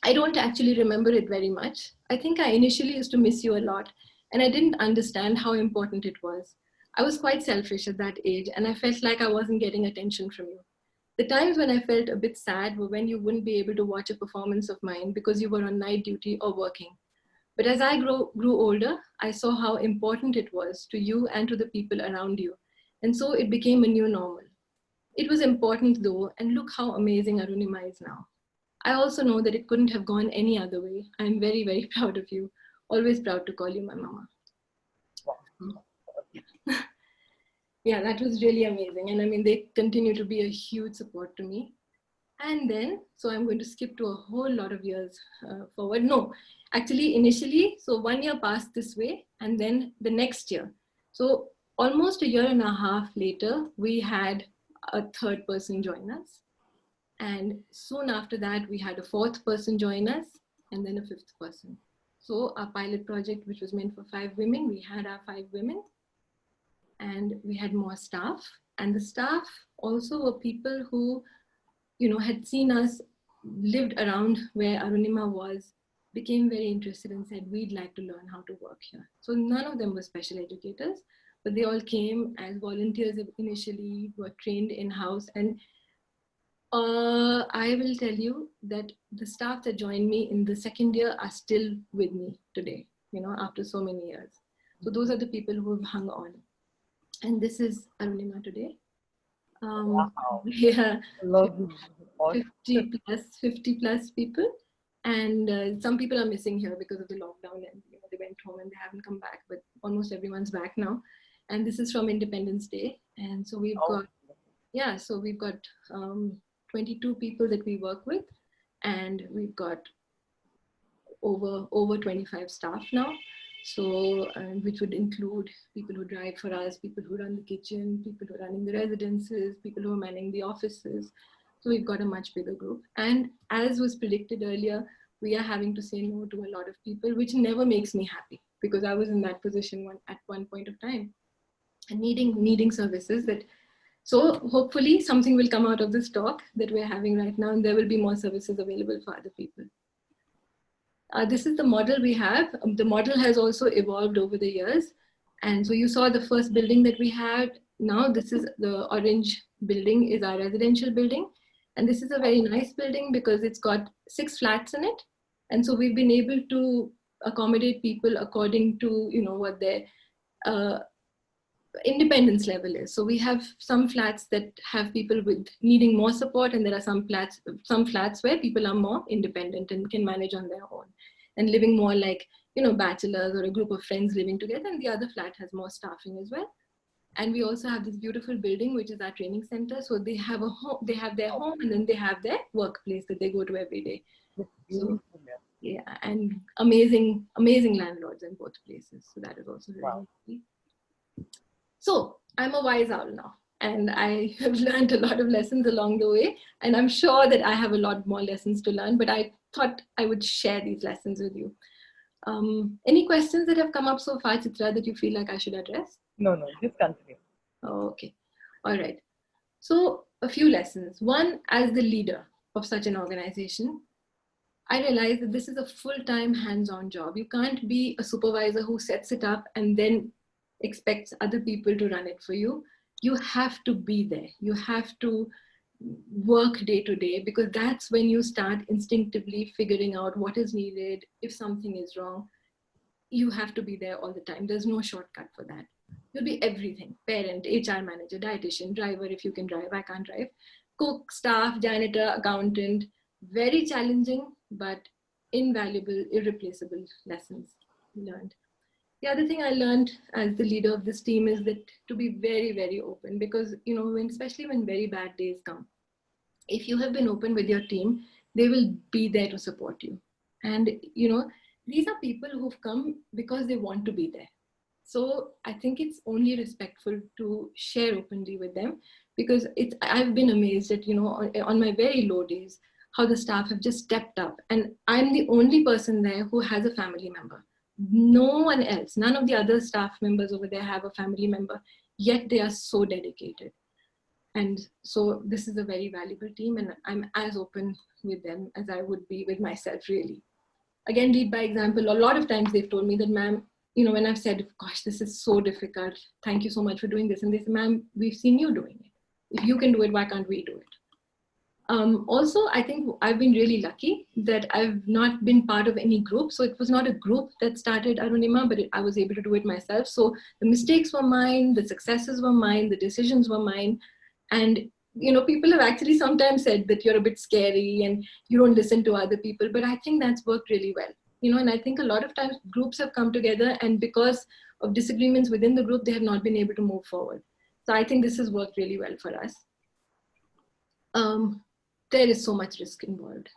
I don't actually remember it very much. I think I initially used to miss you a lot, and I didn't understand how important it was. I was quite selfish at that age, and I felt like I wasn't getting attention from you. The times when I felt a bit sad were when you wouldn't be able to watch a performance of mine because you were on night duty or working. But as I grew older, I saw how important it was to you and to the people around you. And so it became a new normal. It was important though, and look how amazing Arunima is now. I also know that it couldn't have gone any other way. I'm very, very proud of you. Always proud to call you my mama. Yeah. Yeah, that was really amazing. And I mean, they continue to be a huge support to me. And then, so I'm going to skip to a whole lot of years forward. No, actually, initially, so 1 year passed this way, and then the next year. So almost a year and a half later, we had a third person join us. And soon after that, we had a fourth person join us, and then a fifth person. So our pilot project, which was meant for 5 women, we had our 5 women, and we had more staff. And the staff also were people who, had seen us, lived around where Arunima was, became very interested and said, we'd like to learn how to work here. So none of them were special educators, but they all came as volunteers initially, were trained in-house. And I will tell you that the staff that joined me in the second year are still with me today, after so many years. So those are the people who have hung on. And this is Arunima today. Wow. Yeah, Lovely. 50 plus people. And some people are missing here because of the lockdown, and they went home and they haven't come back, but almost everyone's back now. And this is from Independence Day. And so we've got, so we've got 22 people that we work with, and we've got over 25 staff now. So, which would include people who drive for us, people who run the kitchen, people who are running the residences, people who are manning the offices. So we've got a much bigger group. And as was predicted earlier, we are having to say no to a lot of people, which never makes me happy, because I was in that position at one point of time and needing services that. So hopefully something will come out of this talk that we're having right now, and there will be more services available for other people. This is the model we have. The model has also evolved over the years. And so you saw the first building that we had. Now this is the orange building is our residential building. And this is a very nice building because it's got 6 flats in it. And so we've been able to accommodate people according to, what their independence level is. So we have some flats that have people with needing more support, and there are some flats where people are more independent and can manage on their own and living more like, bachelors or a group of friends living together. And the other flat has more staffing as well. And we also have this beautiful building, which is our training center. So they have they have their home, and then they have their workplace that they go to every day. So, yeah, and amazing landlords in both places. So that is also very nice. So I'm a wise owl now, and I have learned a lot of lessons along the way, and I'm sure that I have a lot more lessons to learn, but I thought I would share these lessons with you. Any questions that have come up so far, Chitra, that you feel like I should address? No, just continue. Okay. All right. So a few lessons. One, as the leader of such an organization, I realized that this is a full-time hands-on job. You can't be a supervisor who sets it up and then expects other people to run it for you. You have to be there. You have to work day to day, because that's when you start instinctively figuring out what is needed. If something is wrong, you have to be there all the time. There's no shortcut for that. You'll be everything: parent, HR manager, dietitian, driver if you can drive. I can't drive. Cook, staff, janitor, accountant. Very challenging, but invaluable, irreplaceable lessons learned. The other thing I learned as the leader of this team is that to be very, very open, because, especially when very bad days come, if you have been open with your team, they will be there to support you. And, these are people who've come because they want to be there. So I think it's only respectful to share openly with them, because I've been amazed at, on my very low days, how the staff have just stepped up. And I'm the only person there who has a family member. No one else, none of the other staff members over there have a family member, yet they are so dedicated. And so this is a very valuable team, and I'm as open with them as I would be with myself, really. Again, lead by example. A lot of times they've told me that, ma'am, when I've said, gosh, this is so difficult, thank you so much for doing this. And they say, ma'am, we've seen you doing it. If you can do it, why can't we do it? Also, I think I've been really lucky that I've not been part of any group. So it was not a group that started Arunima, but I was able to do it myself. So the mistakes were mine, the successes were mine, the decisions were mine. And, people have actually sometimes said that you're a bit scary and you don't listen to other people, but I think that's worked really well. And I think a lot of times groups have come together, and because of disagreements within the group, they have not been able to move forward. So I think this has worked really well for us. There is so much risk involved.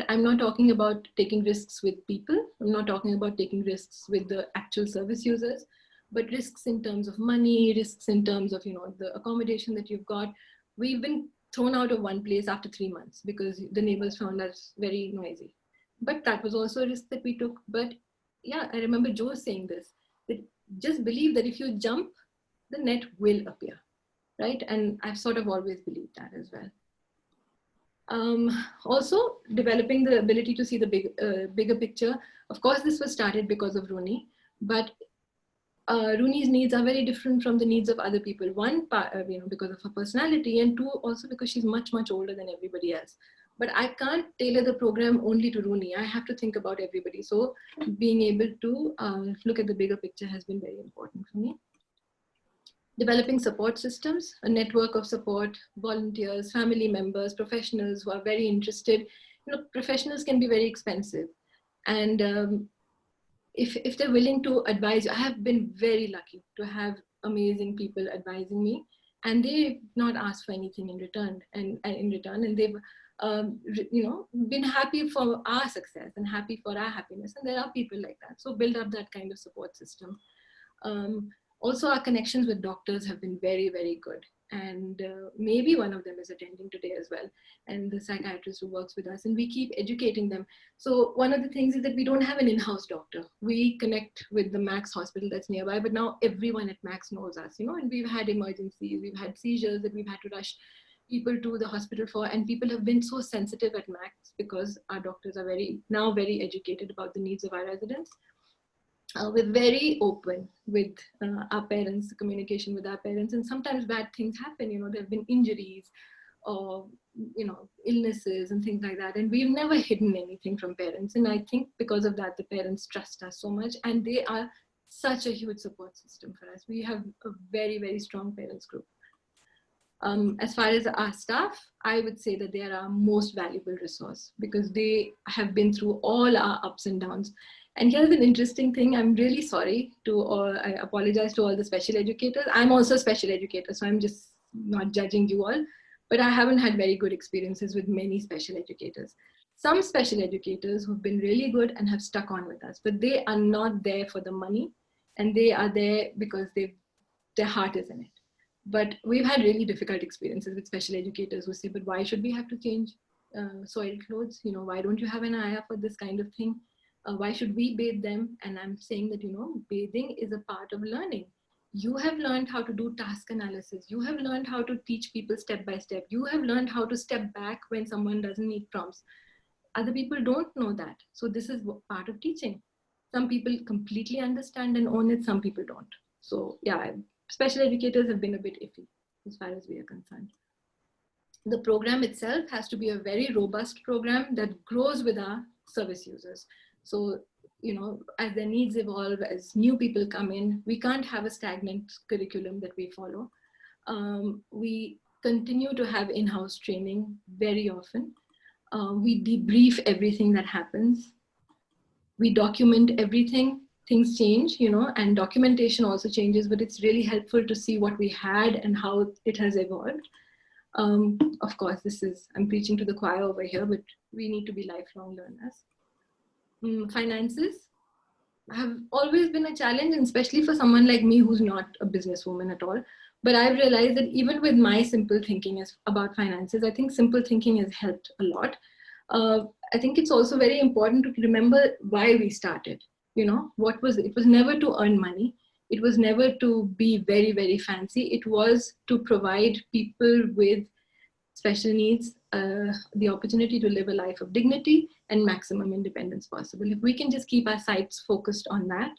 I'm not talking about taking risks with people. I'm not talking about taking risks with the actual service users, but risks in terms of money, risks in terms of, the accommodation that you've got. We've been thrown out of one place after 3 months because the neighbors found us very noisy. But that was also a risk that we took. But yeah, I remember Joe saying this, that just believe that if you jump, the net will appear, right? And I've sort of always believed that as well. Also, developing the ability to see the bigger picture. Of course, this was started because of Rooney, but Rooney's needs are very different from the needs of other people. One, because of her personality, and two, also because she's much, much older than everybody else. But I can't tailor the program only to Rooney. I have to think about everybody. So being able to look at the bigger picture has been very important for me. Developing support systems, a network of support, volunteers, family members, professionals who are very interested. Professionals can be very expensive. And if they're willing to advise, I have been very lucky to have amazing people advising me, and they've not asked for anything in return. And they've been happy for our success and happy for our happiness. And there are people like that. So build up that kind of support system. Also, our connections with doctors have been very, very good. And maybe one of them is attending today as well, and the psychiatrist who works with us, and we keep educating them. So one of the things is that we don't have an in-house doctor. We connect with the Max hospital that's nearby, but now everyone at Max knows us, and we've had emergencies, we've had seizures that we've had to rush people to the hospital for, and people have been so sensitive at Max because our doctors are now very educated about the needs of our residents. We're very open with our parents, the communication with our parents, and sometimes bad things happen. There have been injuries or, illnesses and things like that. And we've never hidden anything from parents. And I think because of that, the parents trust us so much, and they are such a huge support system for us. We have a very, very strong parents group. As far as our staff, I would say that they are our most valuable resource because they have been through all our ups and downs. And here's an interesting thing. I'm really sorry I apologize to all the special educators. I'm also a special educator, so I'm just not judging you all, but I haven't had very good experiences with many special educators. Some special educators who've been really good and have stuck on with us, but they are not there for the money, and they are there because their heart is in it. But we've had really difficult experiences with special educators who say, but why should we have to change soiled clothes? Why don't you have an ayah for this kind of thing? Why should we bathe them? And I'm saying that, bathing is a part of learning. You have learned how to do task analysis. You have learned how to teach people step by step. You have learned how to step back when someone doesn't need prompts. Other people don't know that. So this is part of teaching. Some people completely understand and own it. Some people don't. So yeah, special educators have been a bit iffy as far as we are concerned. The program itself has to be a very robust program that grows with our service users. So, you know, as their needs evolve, as new people come in, we can't have a stagnant curriculum that we follow. We continue to have in-house training very often. We debrief everything that happens. We document everything. Things change, you know, and documentation also changes, but it's really helpful to see what we had and how it has evolved. Of course, I'm preaching to the choir over here, but we need to be lifelong learners. Finances have always been a challenge, and especially for someone like me who's not a businesswoman at all. But I've realized that even with my simple thinking about finances, I think simple thinking has helped a lot. I think it's also very important to remember why we started. You know, it was never to earn money. It was never to be very, very fancy. It was to provide people with special needs the opportunity to live a life of dignity and maximum independence possible. If we can just keep our sights focused on that,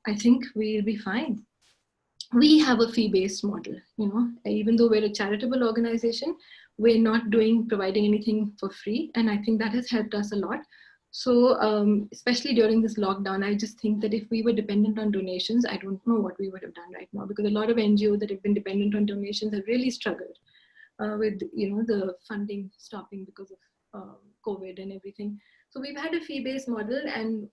I think we'll be fine. We have a fee-based model, you know, even though we're a charitable organization, we're not providing anything for free. And I think that has helped us a lot. So especially during this lockdown, I just think that if we were dependent on donations, I don't know what we would have done right now, because a lot of NGOs that have been dependent on donations have really struggled with, you know, the funding stopping because of COVID and everything. So we've had a fee-based model, and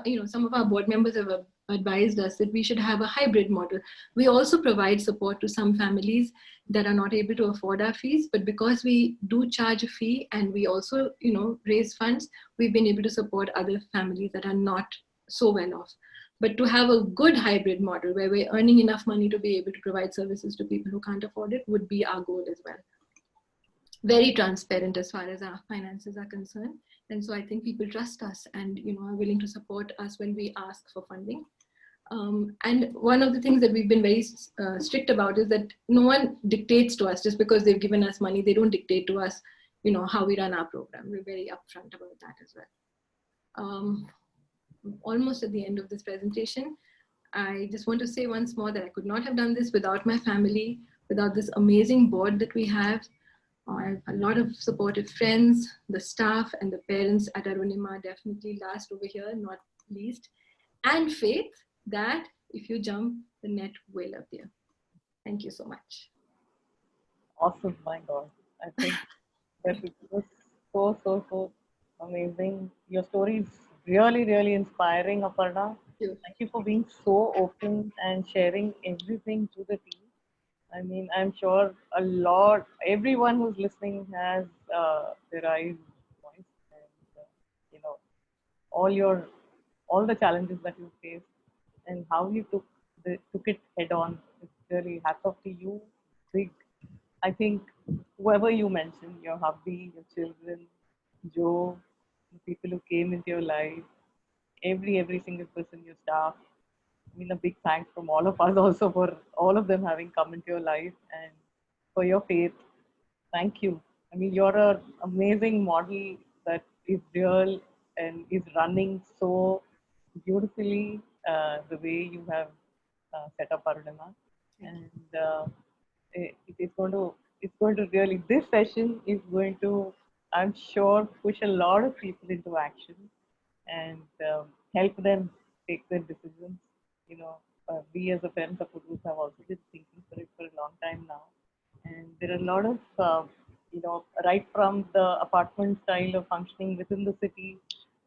you know, some of our board members have advised us that we should have a hybrid model. We also provide support to some families that are not able to afford our fees, but because we do charge a fee and we also, you know, raise funds, we've been able to support other families that are not so well off. But to have a good hybrid model where we're earning enough money to be able to provide services to people who can't afford it would be our goal as well. Very transparent as far as our finances are concerned. And so I think people trust us and, you know, are willing to support us when we ask for funding. And one of the things that we've been very strict about is that no one dictates to us just because they've given us money. They don't dictate to us, you know, how we run our program. We're very upfront about that as well. Almost at the end of this presentation, I just want to say once more that I could not have done this without my family, without this amazing board that we have. I have a lot of supportive friends, the staff and the parents at Arunima, definitely last over here, not least, and faith that if you jump, the net will appear. Thank you so much. Awesome, my God. I think that it was so amazing. Your story is really, really inspiring, Aparna. Thank you for being so open and sharing everything to the team. I mean, I'm sure everyone who's listening has their eyes moist, and you know, all the challenges that you faced and how you took it head on. It's really hats off to you. Big, I think whoever you mentioned, your hubby, your children, Joe, the people who came into your life, every single person, your staff. I mean, a big thanks from all of us also for all of them having come into your life and for your faith. Thank you. I mean, you're an amazing model that is real and is running so beautifully the way you have set up Arunima. And it's going to really, this session is going to, I'm sure, push a lot of people into action and help them take their decisions. You know, we as a parent support group have also been thinking for it for a long time now. And there are a lot of, you know, right from the apartment style of functioning within the city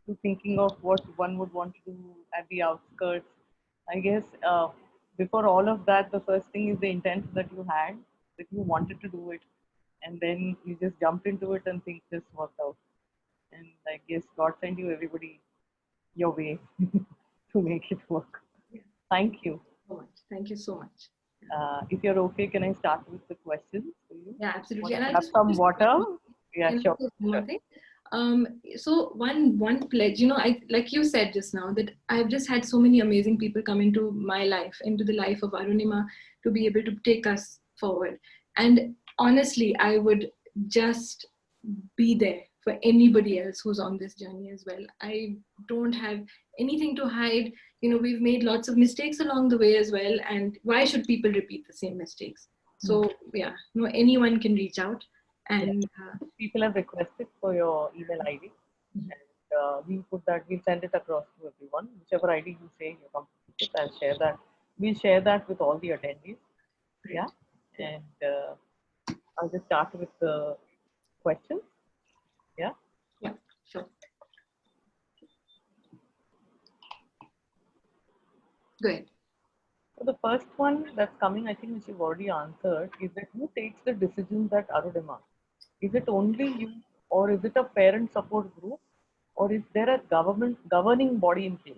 to thinking of what one would want to do at the outskirts. I guess before all of that, the first thing is the intent that you had, that you wanted to do it. And then you just jumped into it and things just worked out. And I guess God sent you everybody your way to make it work. Thank you. So much. Thank you so much. If you're okay, can I start with the questions for you? Yeah, absolutely. And I have some water. Yeah, sure. One thing. So one pledge, you know, I like you said just now that I've just had so many amazing people come into my life, into the life of Arunima, to be able to take us forward. And honestly, I would just be there for anybody else who's on this journey as well. I don't have anything to hide. we've made lots of mistakes along the way as well. And why should people repeat the same mistakes? So yeah, anyone can reach out. And people have requested for your email ID. We'll send it across to everyone. Whichever ID you say you're comfortable with, I'll share that. We'll share that with all the attendees. Yeah. And I'll just start with the questions. Yeah. Yeah, sure. Go ahead. So the first one that's coming, I think, which you've already answered, is that who takes the decisions at Arunima? Is it only you, or is it a parent support group, or is there a government governing body in place?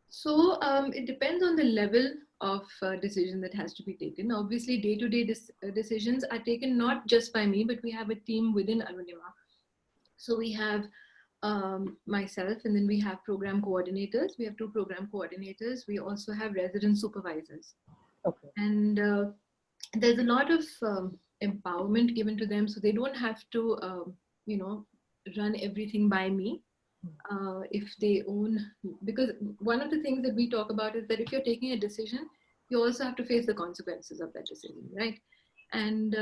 So it depends on the level of decision that has to be taken. Obviously, day-to-day decisions are taken not just by me, but we have a team within Arunima. So we have myself, and then we have program coordinators. We have 2 program coordinators. We also have resident supervisors. Okay. And there's a lot of empowerment given to them, so they don't have to, run everything by me. If they own, because one of the things that we talk about is that if you're taking a decision, you also have to face the consequences of that decision, right? And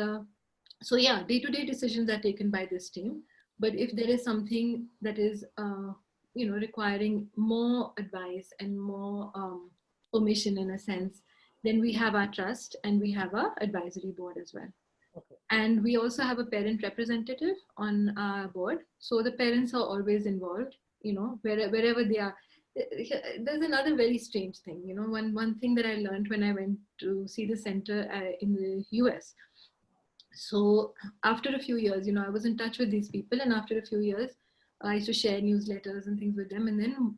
so yeah, day-to-day decisions are taken by this team. But if there is something that is, requiring more advice and more permission in a sense, then we have our trust and we have our advisory board as well. Okay. And we also have a parent representative on our board. So the parents are always involved, wherever they are. There's another very strange thing, one thing that I learned when I went to see the center in the US. So after a few years, I was in touch with these people, and after a few years, I used to share newsletters and things with them. And then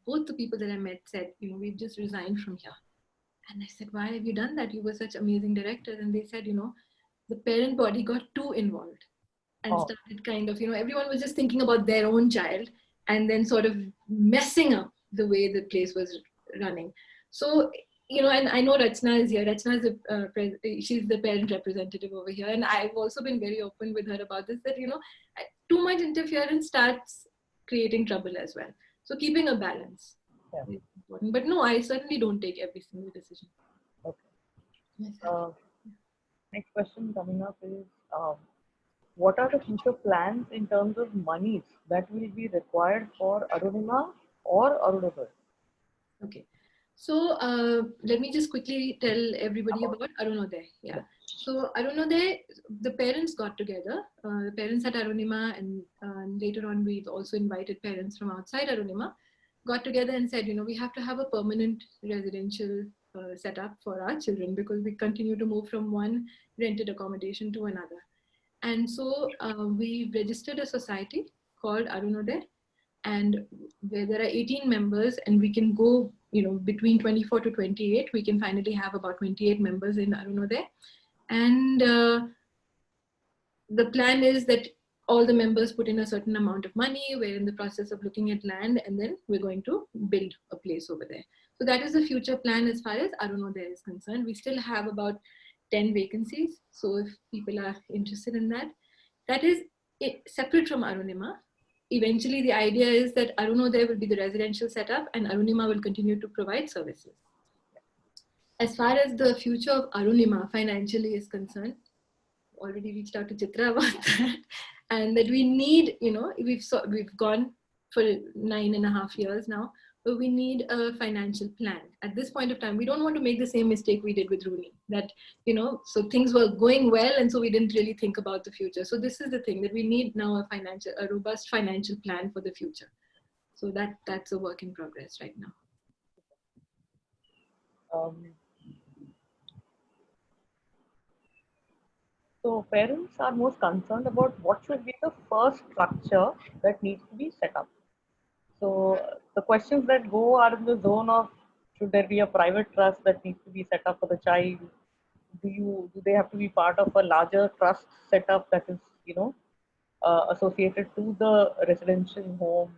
both the people that I met said, we've just resigned from here. And I said, why have you done that? You were such amazing directors. And they said, the parent body got too involved and started kind of, everyone was just thinking about their own child and then sort of messing up the way the place was running. So, and I know Rachna is here. Rachna is she's the parent representative over here. And I've also been very open with her about this, that, too much interference starts creating trouble as well. So keeping a balance is important. But no, I certainly don't take every single decision. Okay. Next question coming up is, what are the future plans in terms of monies that will be required for Arunima or Arunagar? Okay. So let me just quickly tell everybody about Arunodaya. Yeah. So Arunodaya, the parents got together, the parents at Arunima, and later on we've also invited parents from outside Arunima, got together and said, we have to have a permanent residential setup for our children, because we continue to move from one rented accommodation to another. And so we registered a society called Arunodaya, and where there are 18 members, and we can go, between 24 to 28, we can finally have about 28 members in Arunodaya. And the plan is that all the members put in a certain amount of money. We're in the process of looking at land, and then we're going to build a place over there. So that is the future plan as far as Arunodaya is concerned. We still have about 10 vacancies. So if people are interested in that, that is separate from Arunima. Eventually, the idea is that Arunodaya will be the residential setup and Arunima will continue to provide services. As far as the future of Arunima financially is concerned, already reached out to Chitra about that, and that we need, we've gone for 9.5 years now, but we need a financial plan. At this point of time, we don't want to make the same mistake we did with Rooney, that, so things were going well, and so we didn't really think about the future. So this is the thing, that we need now a robust financial plan for the future. So that's a work in progress right now. So parents are most concerned about what should be the first structure that needs to be set up. So the questions that go are in the zone of, should there be a private trust that needs to be set up for the child? Do they have to be part of a larger trust setup that is, associated to the residential home?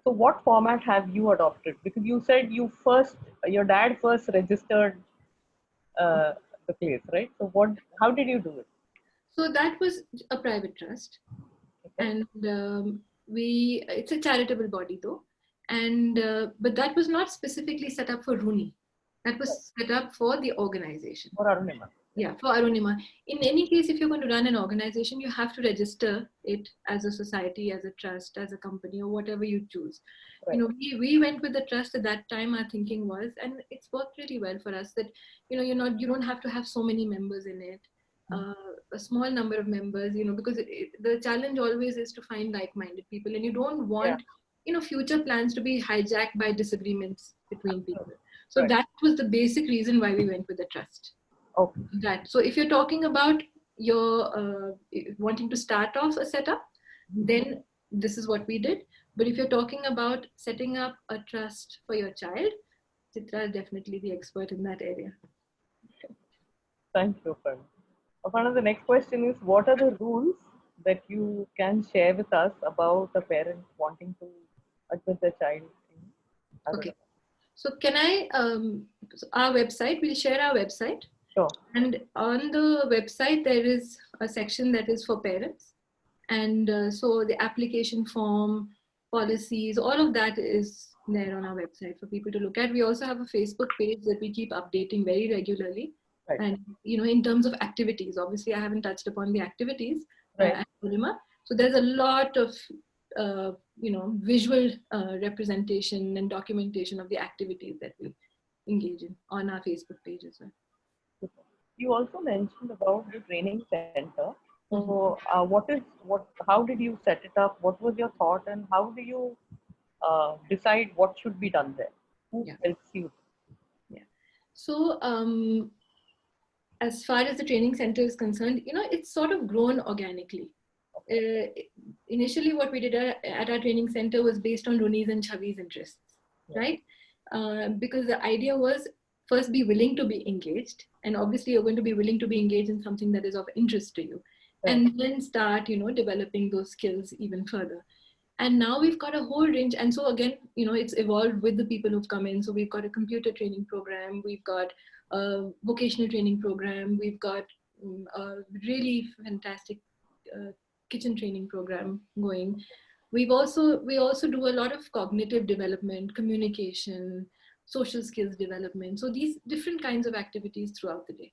So what format have you adopted? Because you said your dad first registered the place, right? So how did you do it? So that was a private trust, and it's a charitable body though. And but that was not specifically set up for Rooney. That was set up for the organization. For Arunima. Yeah, for Arunima. In any case, if you're going to run an organization, you have to register it as a society, as a trust, as a company, or whatever you choose. Right. You know, we went with the trust at that time. Our thinking was, and it's worked really well for us, that you don't have to have so many members in it. A small number of members, because the challenge always is to find like-minded people, and you don't want future plans to be hijacked by disagreements between people. So Right. that was the basic reason why we went with the trust. Okay. That. So if you're talking about your wanting to start off a setup, then this is what we did. But if you're talking about setting up a trust for your child, Chitra is definitely the expert in that area. Thank you, Aparna. Aparna, the next question is, what are the rules that you can share with us about a parent wanting to admit their child in Okay. So can I, our website, we'll share our website. Sure. And on the website, there is a section that is for parents. And so the application form, policies, all of that is there on our website for people to look at. We also have a Facebook page that we keep updating very regularly. Right. And, in terms of activities, obviously I haven't touched upon the activities at Arunima. So there's a lot of, visual representation and documentation of the activities that we engage in on our Facebook page as well. You also mentioned about the training center. So, how did you set it up? What was your thought, and how do you decide what should be done there? Who helps you? Yeah. So, as far as the training center is concerned, it's sort of grown organically. Initially, what we did at our training center was based on Rooney's and Chavi's interests, right? Because the idea was, first, be willing to be engaged. And obviously, you're going to be willing to be engaged in something that is of interest to you. Right. And then start, developing those skills even further. And now we've got a whole range. And so again, it's evolved with the people who've come in. So we've got a computer training program. We've got a vocational training program. We've got a really fantastic kitchen training program going. We also do a lot of cognitive development, communication, social skills development. So these different kinds of activities throughout the day.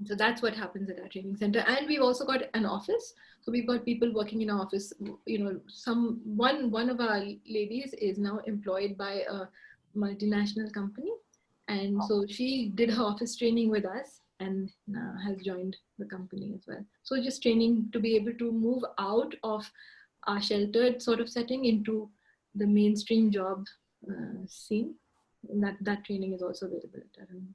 So that's what happens at our training center. And we've also got an office. So we've got people working in our office. One of our ladies is now employed by a multinational company. And so she did her office training with us and has joined the company as well. So just training to be able to move out of our sheltered sort of setting into the mainstream job scene. And that training is also available at Arunima.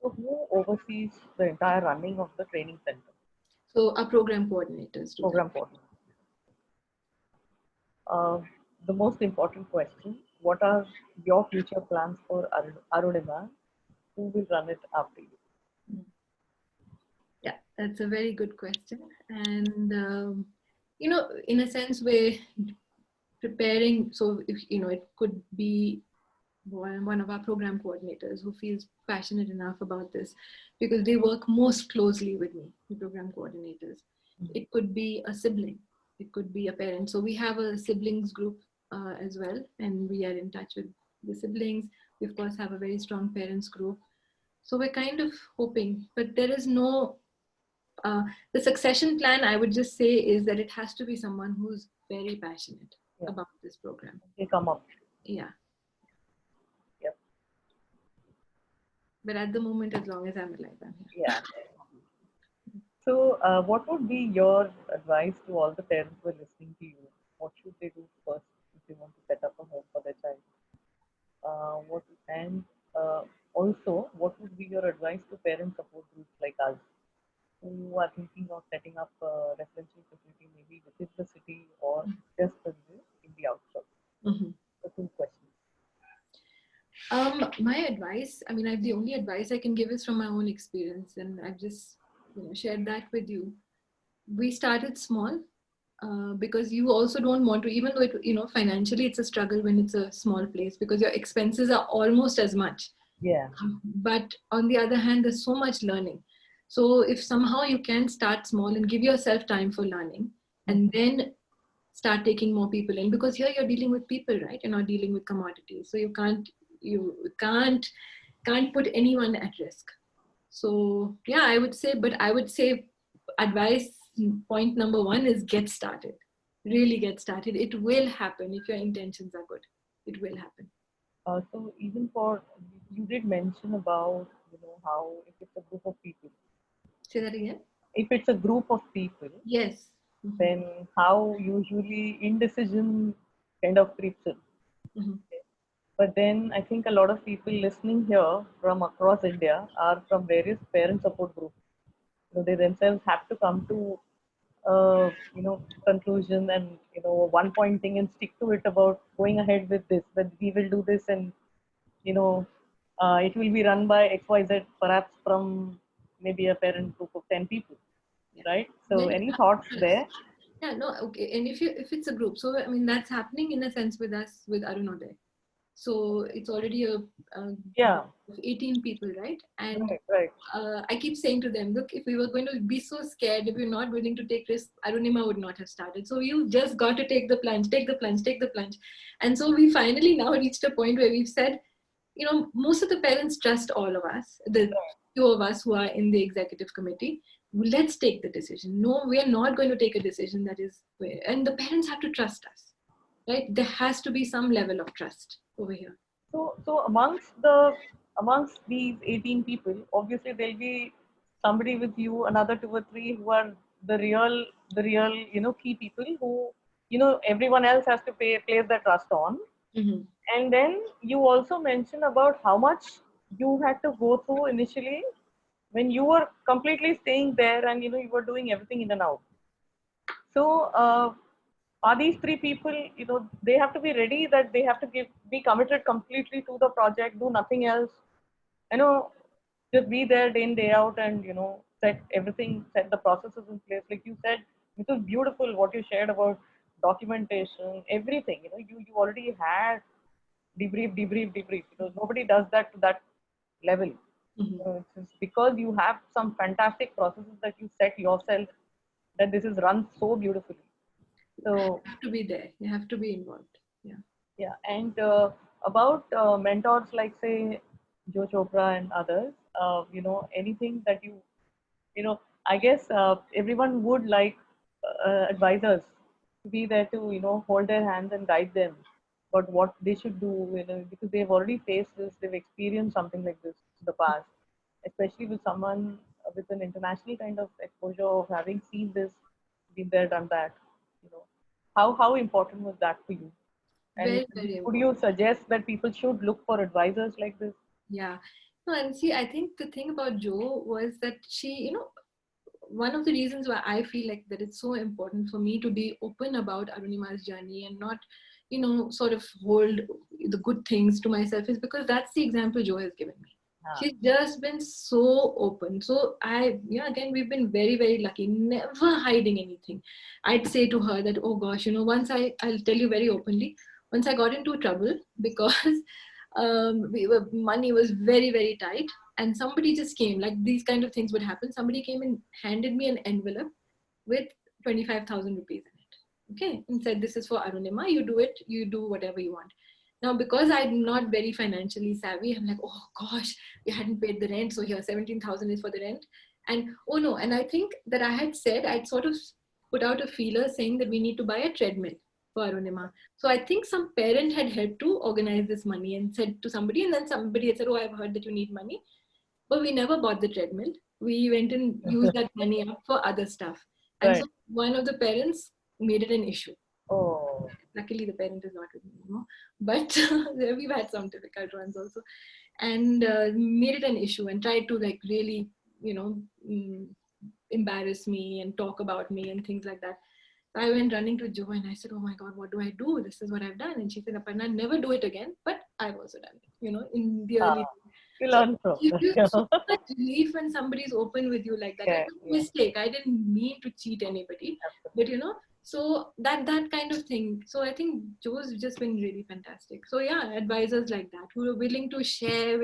So who oversees the entire running of the training center? So our program coordinators do. Program coordinators. The most important question, what are your future plans for Arunima? Who will run it after you? Yeah, that's a very good question. And, in a sense, we're preparing. So, if, it could be one of our program coordinators who feels passionate enough about this, because they work most closely with me, the program coordinators. It could be a sibling, it could be a parent. So we have a siblings group as well, and we are in touch with the siblings. We of course have a very strong parents group. So we're kind of hoping, but there is no, the succession plan, I would just say, is that it has to be someone who's very passionate about this program. They come up. Yeah. But at the moment, as long as I'm alive, I'm here. Yeah. So, what would be your advice to all the parents who are listening to you? What should they do first if they want to set up a home for their child? Also, what would be your advice to parent support groups like us who are thinking of setting up a residential facility maybe within the city or just in the outskirts? The two questions. My advice, the only advice I can give is from my own experience, and I've just shared that with you. We started small because you also don't want to, even though it, financially it's a struggle when it's a small place because your expenses are almost as much. Yeah. But on the other hand, there's so much learning. So if somehow you can start small and give yourself time for learning, and then start taking more people in, because here you're dealing with people, right? You're not dealing with commodities. So you can't put anyone at risk. So yeah, I would say advice point number one is get started. Really get started. It will happen if your intentions are good. It will happen. So even for, you did mention about, how if it's a group of people, Say that again. if it's a group of people, Yes. Mhm. then how usually indecision kind of creeps in. Mhm. But then I think a lot of people listening here from across India are from various parent support groups. They themselves have to come to conclusion and one point thing and stick to it about going ahead with this. That we will do this, and you know it will be run by XYZ, perhaps from maybe a parent group of 10 people, Yeah. right? So Then you any have thoughts to there? trust. Yeah, no, okay. And if it's a group, so I mean that's happening in a sense with us with Arunodaya. So it's already a group Yeah, of 18 people, right? And right. I keep saying to them, look, if we were going to be so scared, if we're not willing to take risks, Arunima would not have started. So you just got to take the plunge, take the plunge, take the plunge. And so we finally now reached a point where we've said, most of the parents trust all of us, the few of us who are in the executive committee. Let's take the decision. No, we are not going to take a decision that is, and the parents have to trust us, right? There has to be some level of trust over here. So amongst these 18 people, obviously there'll be somebody with you, another two or three who are the real key people who everyone else has to place their trust on. Mhm. And then you also mentioned about how much you had to go through initially when you were completely staying there, and you were doing everything in and out. So are these three people, they have to be ready that they have to be committed completely to the project, do nothing else, you know, just be there day in, day out, and set the processes in place. Like you said, it was beautiful what you shared about documentation, everything. You already had debrief, because nobody does that to that level. Mhm. It's because you have some fantastic processes that you set yourself, that this is run so beautifully. So Have to be there. You have to be involved. Yeah. yeah, and about mentors like say Joe Chopra and others, anything that I guess everyone would like advisors to be there to hold their hands and guide them about what they should do, because they've already faced this, they've experienced something like this in the past, especially with someone with an international kind of exposure of having seen this, been there, done that. You know, how important was that for you? And Very, very would you important. suggest that people should look for advisors like this? Yeah. No, and see, I think the thing about Jo was that she, one of the reasons why I feel like that it's so important for me to be open about Arunima's journey and not, sort of hold the good things to myself is because that's the example Jo has given me. Ah, She's just been so open. So again, we've been very, very lucky, never hiding anything. I'd say to her that, oh gosh, I'll tell you very openly, once I got into trouble because money was very, very tight, and somebody just came, like these kind of things would happen. Somebody came and handed me an envelope with 25,000 rupees in it. Okay. And said, this is for Arunima. You do it, you do whatever you want. Now, because I'm not very financially savvy, I'm like, oh gosh, we hadn't paid the rent. So here, 17,000 is for the rent. And oh no. And I think that I'd sort of put out a feeler saying that we need to buy a treadmill for Arunima. So I think some parent had helped to organize this money and said to somebody, and then somebody had said, oh, I've heard that you need money. But we never bought the treadmill. We went and used that money up for other stuff. And so right. one of the parents made it an issue. Oh, Luckily, the parent is not with me anymore. But we've had some difficult ones also. And made it an issue and tried to like really, you know, mm, embarrass me and talk about me and things like that. I went running to Jo and I said, oh my God, what do I do? This is what I've done. And she said, Aparna, never do it again. But I've also done it, in the ah, early days. you So learn from it that. gives so much relief when somebody's open with you like that. Yeah, Like, it was a yeah, mistake. I didn't mean to cheat anybody. But so that kind of thing. So I think Joe's just been really fantastic. So yeah, advisors like that who are willing to share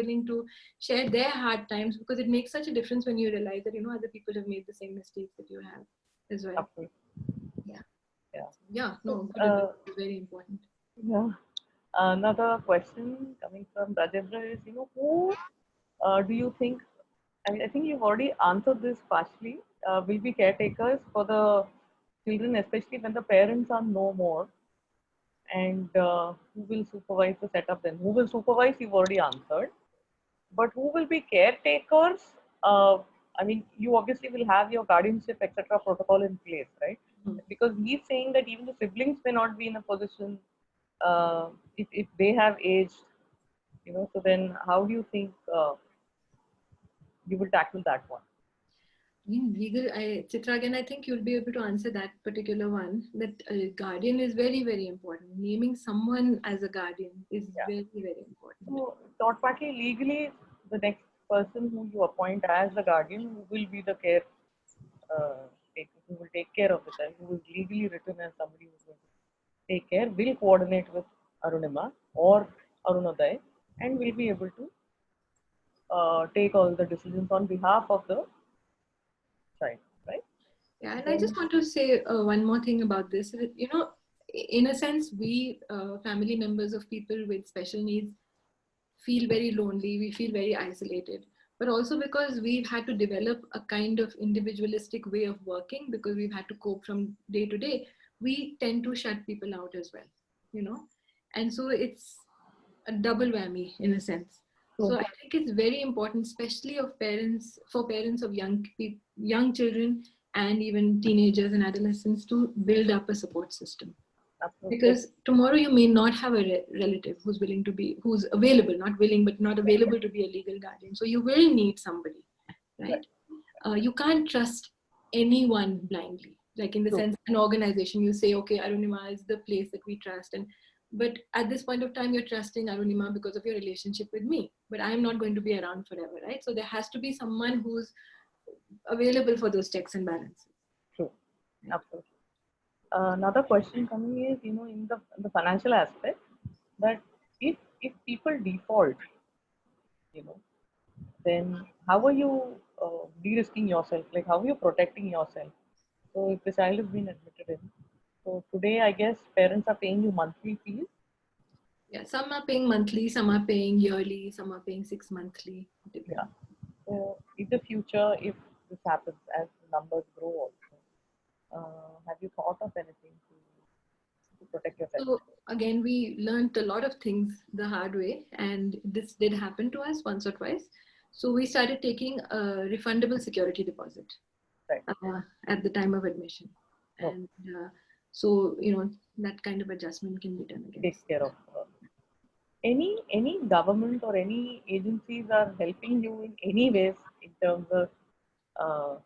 their hard times, because it makes such a difference when you realize that other people have made the same mistakes that you have as well. absolutely. Yeah. Yeah. Yeah, So, no, good advice is very important. yeah. Another question coming from Rajendra is, who do you think, I mean, I think you've already answered this partially, will be caretakers for the children, especially when the parents are no more, and who will supervise the setup then? Who will supervise, you've already answered. But who will be caretakers? Uh, I mean, you obviously will have your guardianship, etc., protocol in place, right? Mhm. Because he's saying that even the siblings may not be in a position if they have aged, so then how do you think you will tackle that one? In legal, Chitra, again, I think you'll be able to answer that particular one. That guardian is very, very important. Naming someone as a guardian is Yeah. very, very important. So, thought partly legally, the next person who you appoint as the guardian who will be the care taker, who will take care of the child, who is legally written as somebody who is going to take care, will coordinate with Arunima or Arunoday, and will be able to take all the decisions on behalf of the child, right? Yeah, and I Then, just want to say one more thing about this. You know, in a sense, we family members of people with special needs feel very lonely, we feel very isolated, but also because we've had to develop a kind of individualistic way of working because we've had to cope from day to day, we tend to shut people out as well, you know, and so it's a double whammy in a sense. so, So I think it's very important, especially of parents, for parents of young children and even teenagers and adolescents, to build up a support system, absolutely. because tomorrow you may not have a relative who's willing to be, who's available, not willing but not available to be a legal guardian, so you will need somebody, Right. right? You can't trust anyone blindly, like in the True. sense an organization, you say okay, Arunima is the place that we trust, and but at this point of time you're trusting Arunima because of your relationship with me, but I'm not going to be around forever, right? So there has to be someone who's available for those checks and balances. True. Absolutely. Another question coming is, in the financial aspect, that if people default, you know, then how are you de-risking yourself? Like, how are you protecting yourself? So if the child has been admitted in, so today I guess parents are paying you monthly fees. Yeah, some are paying monthly, some are paying yearly, some are paying 6 monthly. Yeah. Depends. So in the future, if this happens as the numbers grow also, have you thought of anything to protect yourself? So again, we learned a lot of things the hard way, and this did happen to us once or twice. So we started taking a refundable security deposit Right. at the time of admission, No, and so you know that kind of adjustment can be done take against. care of. Any government or any agencies are helping you in any ways in terms of uh,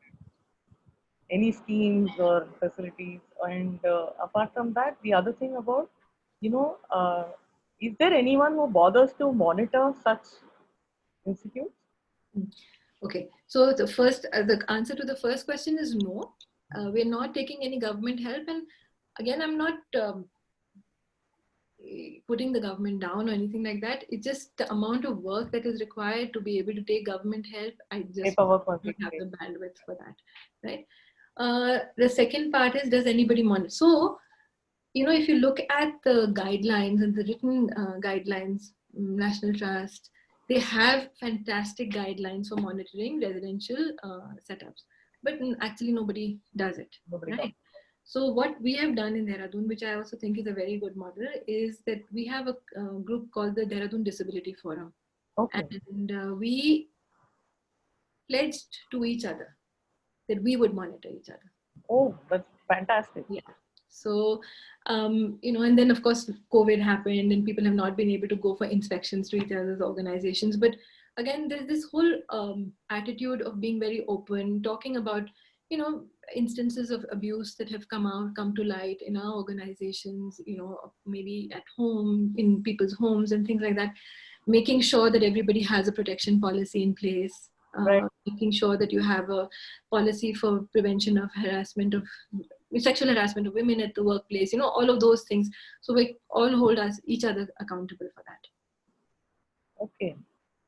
any schemes or facilities? And apart from that, the other thing about, you know, uh, is there anyone who bothers to monitor such institutes? Mm. Okay, so the answer to the first question is no. We're not taking any government help, and again, I'm not putting the government down or anything like that. It's just the amount of work that is required to be able to take government help. I just Paperwork must be don't have paid. the bandwidth for that, right? The second part is, does anybody monitor? So, you know, if you look at the guidelines and the written guidelines, National Trust, they have fantastic guidelines for monitoring residential setups, but actually nobody does it, Nobody comes. right? So what we have done in Dehradun, which I also think is a very good model, is that we have a group called the Dehradun Disability Forum, Okay. and we pledged to each other that we would monitor each other. Oh, that's fantastic. Yeah. So, you know, and then of course, COVID happened and people have not been able to go for inspections to each other's organizations. But again, there's this whole attitude of being very open, talking about, you know, instances of abuse that have come to light in our organizations, you know, maybe at home, in people's homes and things like that, making sure that everybody has a protection policy in place, Right. making sure that you have a policy for prevention of harassment of sexual harassment of women at the workplace, you know, all of those things. So we all hold us each other accountable for that. Okay.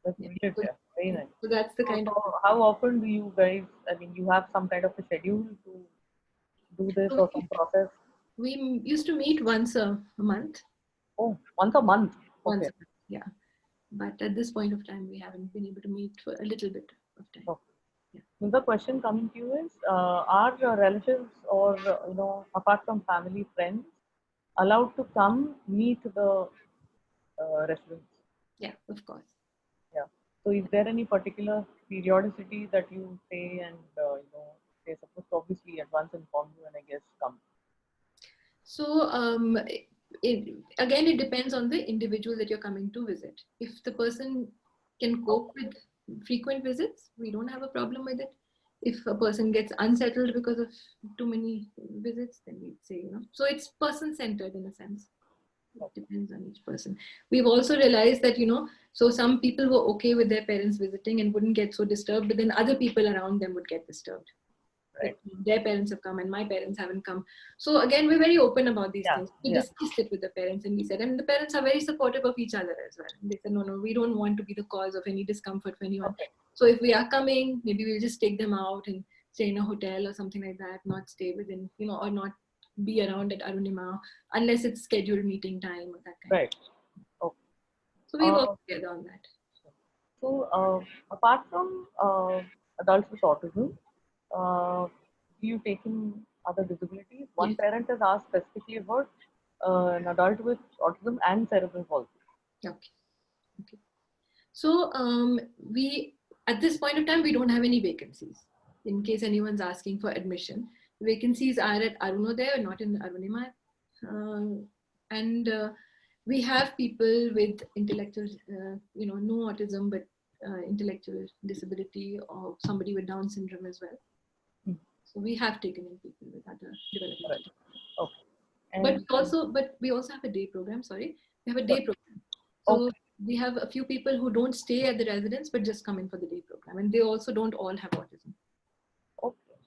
That's Yeah. brilliant. So, Yeah. Very nice. so that's the So, kind of. so how often do you guys, I mean, you have some kind of a schedule to do this So or some process? We used to meet once a month. Oh, once a month. Once Okay. a month, yeah. But at this point of time, we haven't been able to meet for a little bit of time. Okay. Yeah. The question coming to you is, are your relatives or apart from family, friends, allowed to come meet the residents? Yeah, of course. Yeah. So, is there any particular periodicity that you say, and they're supposed to obviously advance inform you and I guess come? So again, it depends on the individual that you're coming to visit. If the person can cope with frequent visits, we don't have a problem with it. If a person gets unsettled because of too many visits, then we'd say, so it's person centered in a sense. It depends on each person. We've also realized that, so some people were okay with their parents visiting and wouldn't get so disturbed, but then other people around them would get disturbed. Right. Their parents have come and my parents haven't come. So again, we're very open about these Yeah, things. We yeah. discussed it with the parents and we said, and the parents are very supportive of each other as well. And they said, no, we don't want to be the cause of any discomfort for anyone. Okay. So if we are coming, maybe we'll just take them out and stay in a hotel or something like that, not stay within, or not be around at Arunima unless it's scheduled meeting time or that kind Right. Okay. So we work together on that. So, apart from adults with autism, do you take in other disabilities? One Yes. parent has asked specifically about an adult with autism and cerebral palsy. Okay. So we, at this point of time, we don't have any vacancies. In case anyone's asking for admission, vacancies are at Arunodaya, not in Arunima. And we have people with intellectual, no autism, but intellectual disability or somebody with Down syndrome as well. So we have taken in people with other developmental. Right. Okay. But we also have a day program. Sorry, we have a day program. So we have a few people who don't stay at the residence but just come in for the day program, and they also don't all have autism. Okay.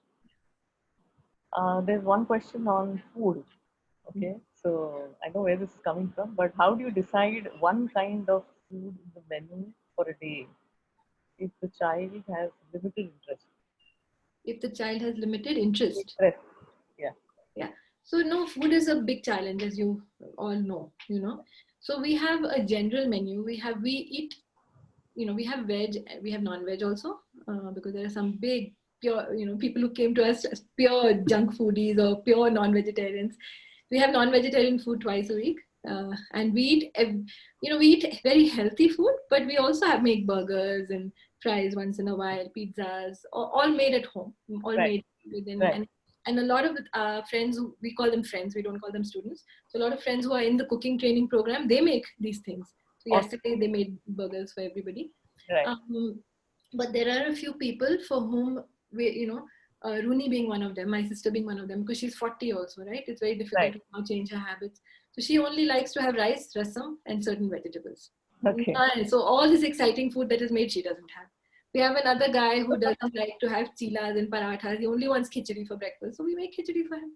There's one question on food. Okay, so I know where this is coming from, but how do you decide one kind of food in the menu for a day if the child has limited interest? If the child has limited interest. Yeah. Yeah. So no, food is a big challenge, as you all know, So we have a general menu. We eat, we have veg, we have non-veg also, because there are some big, pure, people who came to us as pure junk foodies or pure non-vegetarians. We have non-vegetarian food twice a week. And we eat very healthy food, but we also make burgers and fries once in a while, pizzas, all made at home, made within. Right. And a lot of friends, we call them friends, we don't call them students. So a lot of friends who are in the cooking training program, they make these things. So yesterday they made burgers for everybody. Right. But there are a few people for whom Rooney being one of them, my sister being one of them, because she's 40 also, right? It's very difficult to now change her habits. So she only likes to have rice, rasam, and certain vegetables. Okay. So all this exciting food that is made, she doesn't have. We have another guy who doesn't like to have chilas and parathas. He only wants khichdi for breakfast. So we make khichdi for him.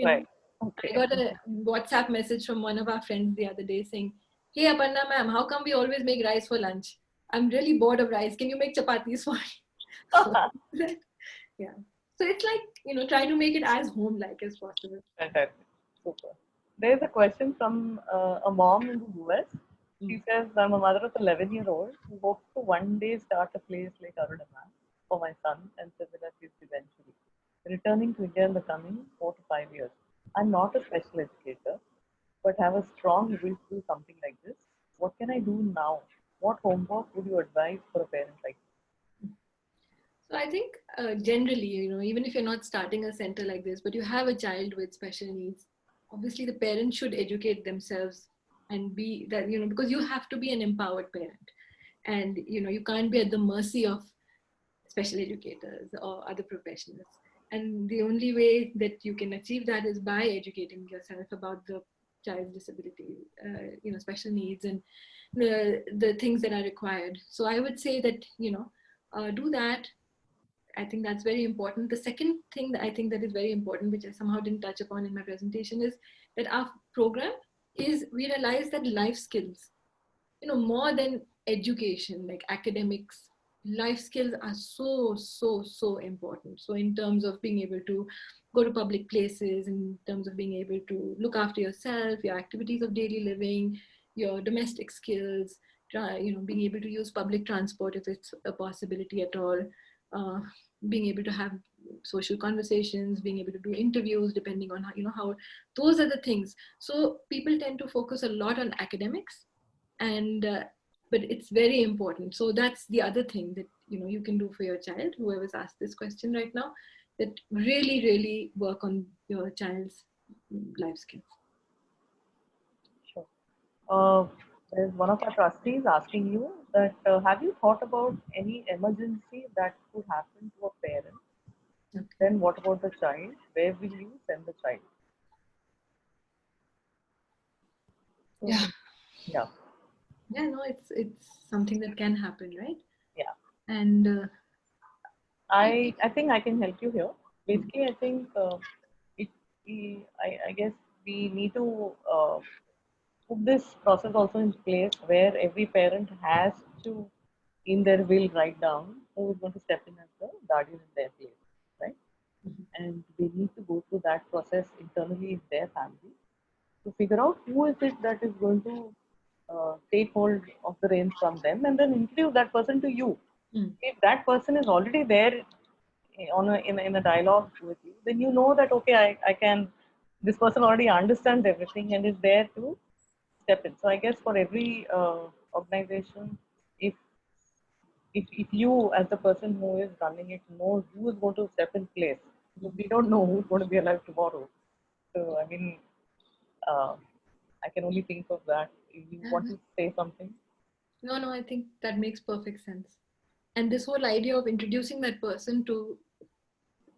Right. Okay. I got a WhatsApp message from one of our friends the other day saying, "Hey Aparna ma'am, how come we always make rice for lunch? I'm really bored of rice. Can you make chapatis for me?" Yeah. So it's like, try to make it as home-like as possible. Fantastic. Super. There's a question from a mom in the US. She says, I'm a mother of an 11-year-old who hopes to one day start a place like Arunima for my son and similar kids eventually, returning to India in the coming 4 to 5 years. I'm not a special educator, but have a strong will to do something like this. What can I do now? What homework would you advise for a parent like this? So I think generally, even if you're not starting a center like this, but you have a child with special needs, obviously the parents should educate themselves and be that, because you have to be an empowered parent. And, you can't be at the mercy of special educators or other professionals. And the only way that you can achieve that is by educating yourself about the child's disability, special needs and the things that are required. So I would say that, do that. I think that's very important. The second thing that I think that is very important, which I somehow didn't touch upon in my presentation, is that our program we realize that life skills, more than education, like academics, life skills are so important. So in terms of being able to go to public places, in terms of being able to look after yourself, your activities of daily living, your domestic skills, being able to use public transport if it's a possibility at all, uh, being able to have social conversations, being able to do interviews, depending on how those are the things. So people tend to focus a lot on academics, and but it's very important. So that's the other thing that you can do for your child, whoever's asked this question right now, that really work on your child's life skills. Sure. There's one of our trustees asking you that have you thought about any emergency that could happen to a parent? Okay. Then what about the child? Where will you send the child? So, Yeah. yeah. Yeah, no, it's something that can happen, right? Yeah. And I think I can help you here. Basically, I think it, I guess we need to put this process also in place where every parent has to, in their will, write down who is going to step in as the guardian in their place, right? And they need to go through that process internally in their family to figure out who is it that is going to take hold of the reins from them and then introduce that person to you. If that person is already there in a dialogue with you, then you know that okay, I can. This person already understands everything and is there to step in. So I guess for every organization, if if you as the person who is running it knows who is going to step in place, because we don't know who's going to be alive tomorrow. So I mean, uh, I can only think of that. If you want to say something, no, I think that makes perfect sense. And this whole idea of introducing that person to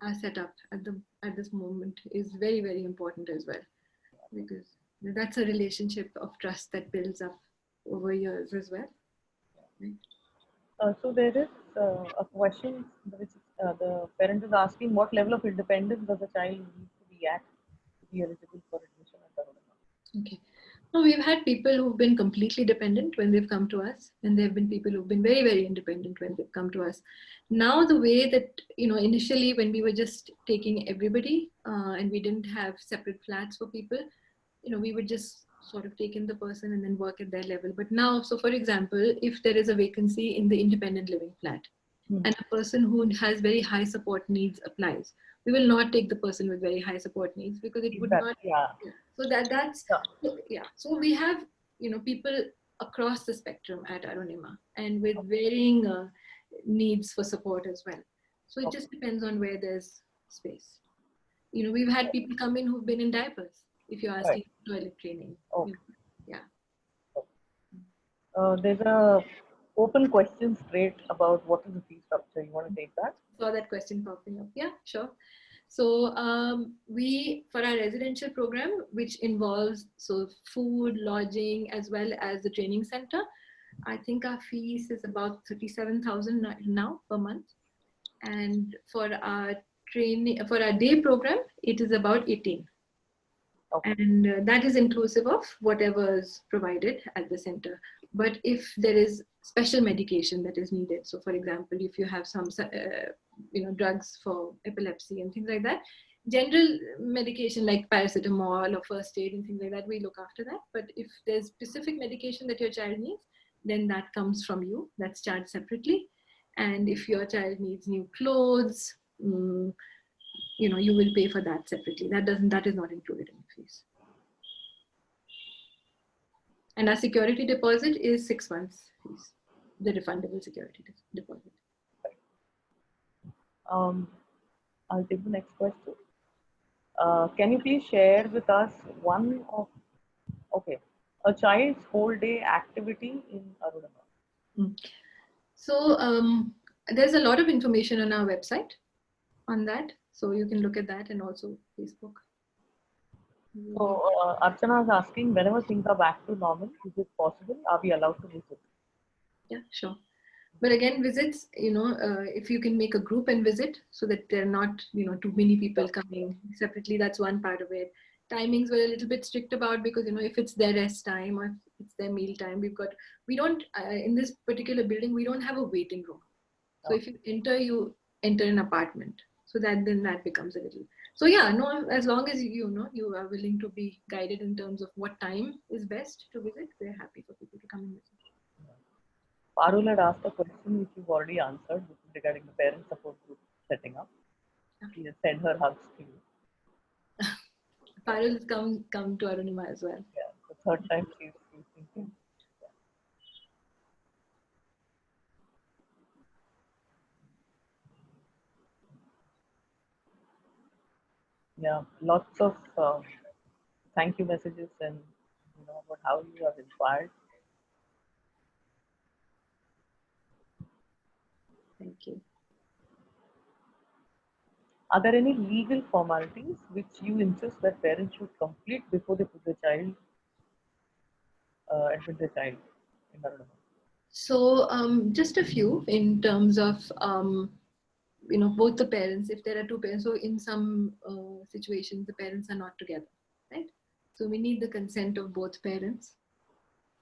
our setup at this moment is very important as well, because that's a relationship of trust that builds up over years as well. Right? so there is a question which the parent is asking: what level of independence does a child need to be at to be eligible for admission at the Arunima? Okay. No, we've had people who've been completely dependent when they've come to us, and there have been people who've been very independent when they've come to us. Now, the way that, initially when we were just taking everybody and we didn't have separate flats for people, we would just sort of take in the person and then work at their level. But now, so for example, if there is a vacancy in the independent living flat and a person who has very high support needs applies, we will not take the person with very high support needs because it would not. Yeah. So that's Yeah. yeah. So we have people across the spectrum at Arunima and with varying needs for support as well. So it just depends on where there's space. We've had people come in who've been in diapers. If you're asking for toilet training, Okay. Yeah. There's a open question straight about what is the fee structure. You want to take that? Saw that question popping up. Yeah, sure. So we, for our residential program, which involves food, lodging, as well as the training center, I think our fees is about 37,000 now per month. And for our day program, it is about 18. Okay. And that is inclusive of whatever is provided at the center. But if there is special medication that is needed, so for example, if you have some drugs for epilepsy and things like that, general medication like paracetamol or first aid and things like that, we look after that. But if there's specific medication that your child needs, then that comes from you, that's charged separately. And if your child needs new clothes, you will pay for that separately. That is not included in the fees. And our security deposit is 6 months fees, the refundable security deposit. I'll take the next question. Can you please share with us a child's whole day activity in Arunima? So there's a lot of information on our website on that. So you can look at that, and also Facebook. So Archana is asking, whenever things are back to normal, is it possible? Are we allowed to visit? Yeah, sure. But again, visits, if you can make a group and visit so that there are not, too many people coming separately, that's one part of it. Timings were a little bit strict about, because, if it's their rest time or if it's their meal time, we don't, in this particular building, we don't have a waiting room. So if you enter an apartment. So then that becomes a little. So yeah, no, as long as you are willing to be guided in terms of what time is best to visit, we're happy for people to come and visit. Parul had asked a question which you've already answered, which is regarding the parent support group setting up. She has sent her hugs to you. Parul has come to Arunima as well. Yeah, the third time she's thinking. Yeah, lots of thank you messages and about how you have inspired. Thank you. Are there any legal formalities which you insist that parents should complete before they put the child, admit the child in Arunima? So just a few in terms of both the parents. If there are two parents, so in some situations the parents are not together, right? So we need the consent of both parents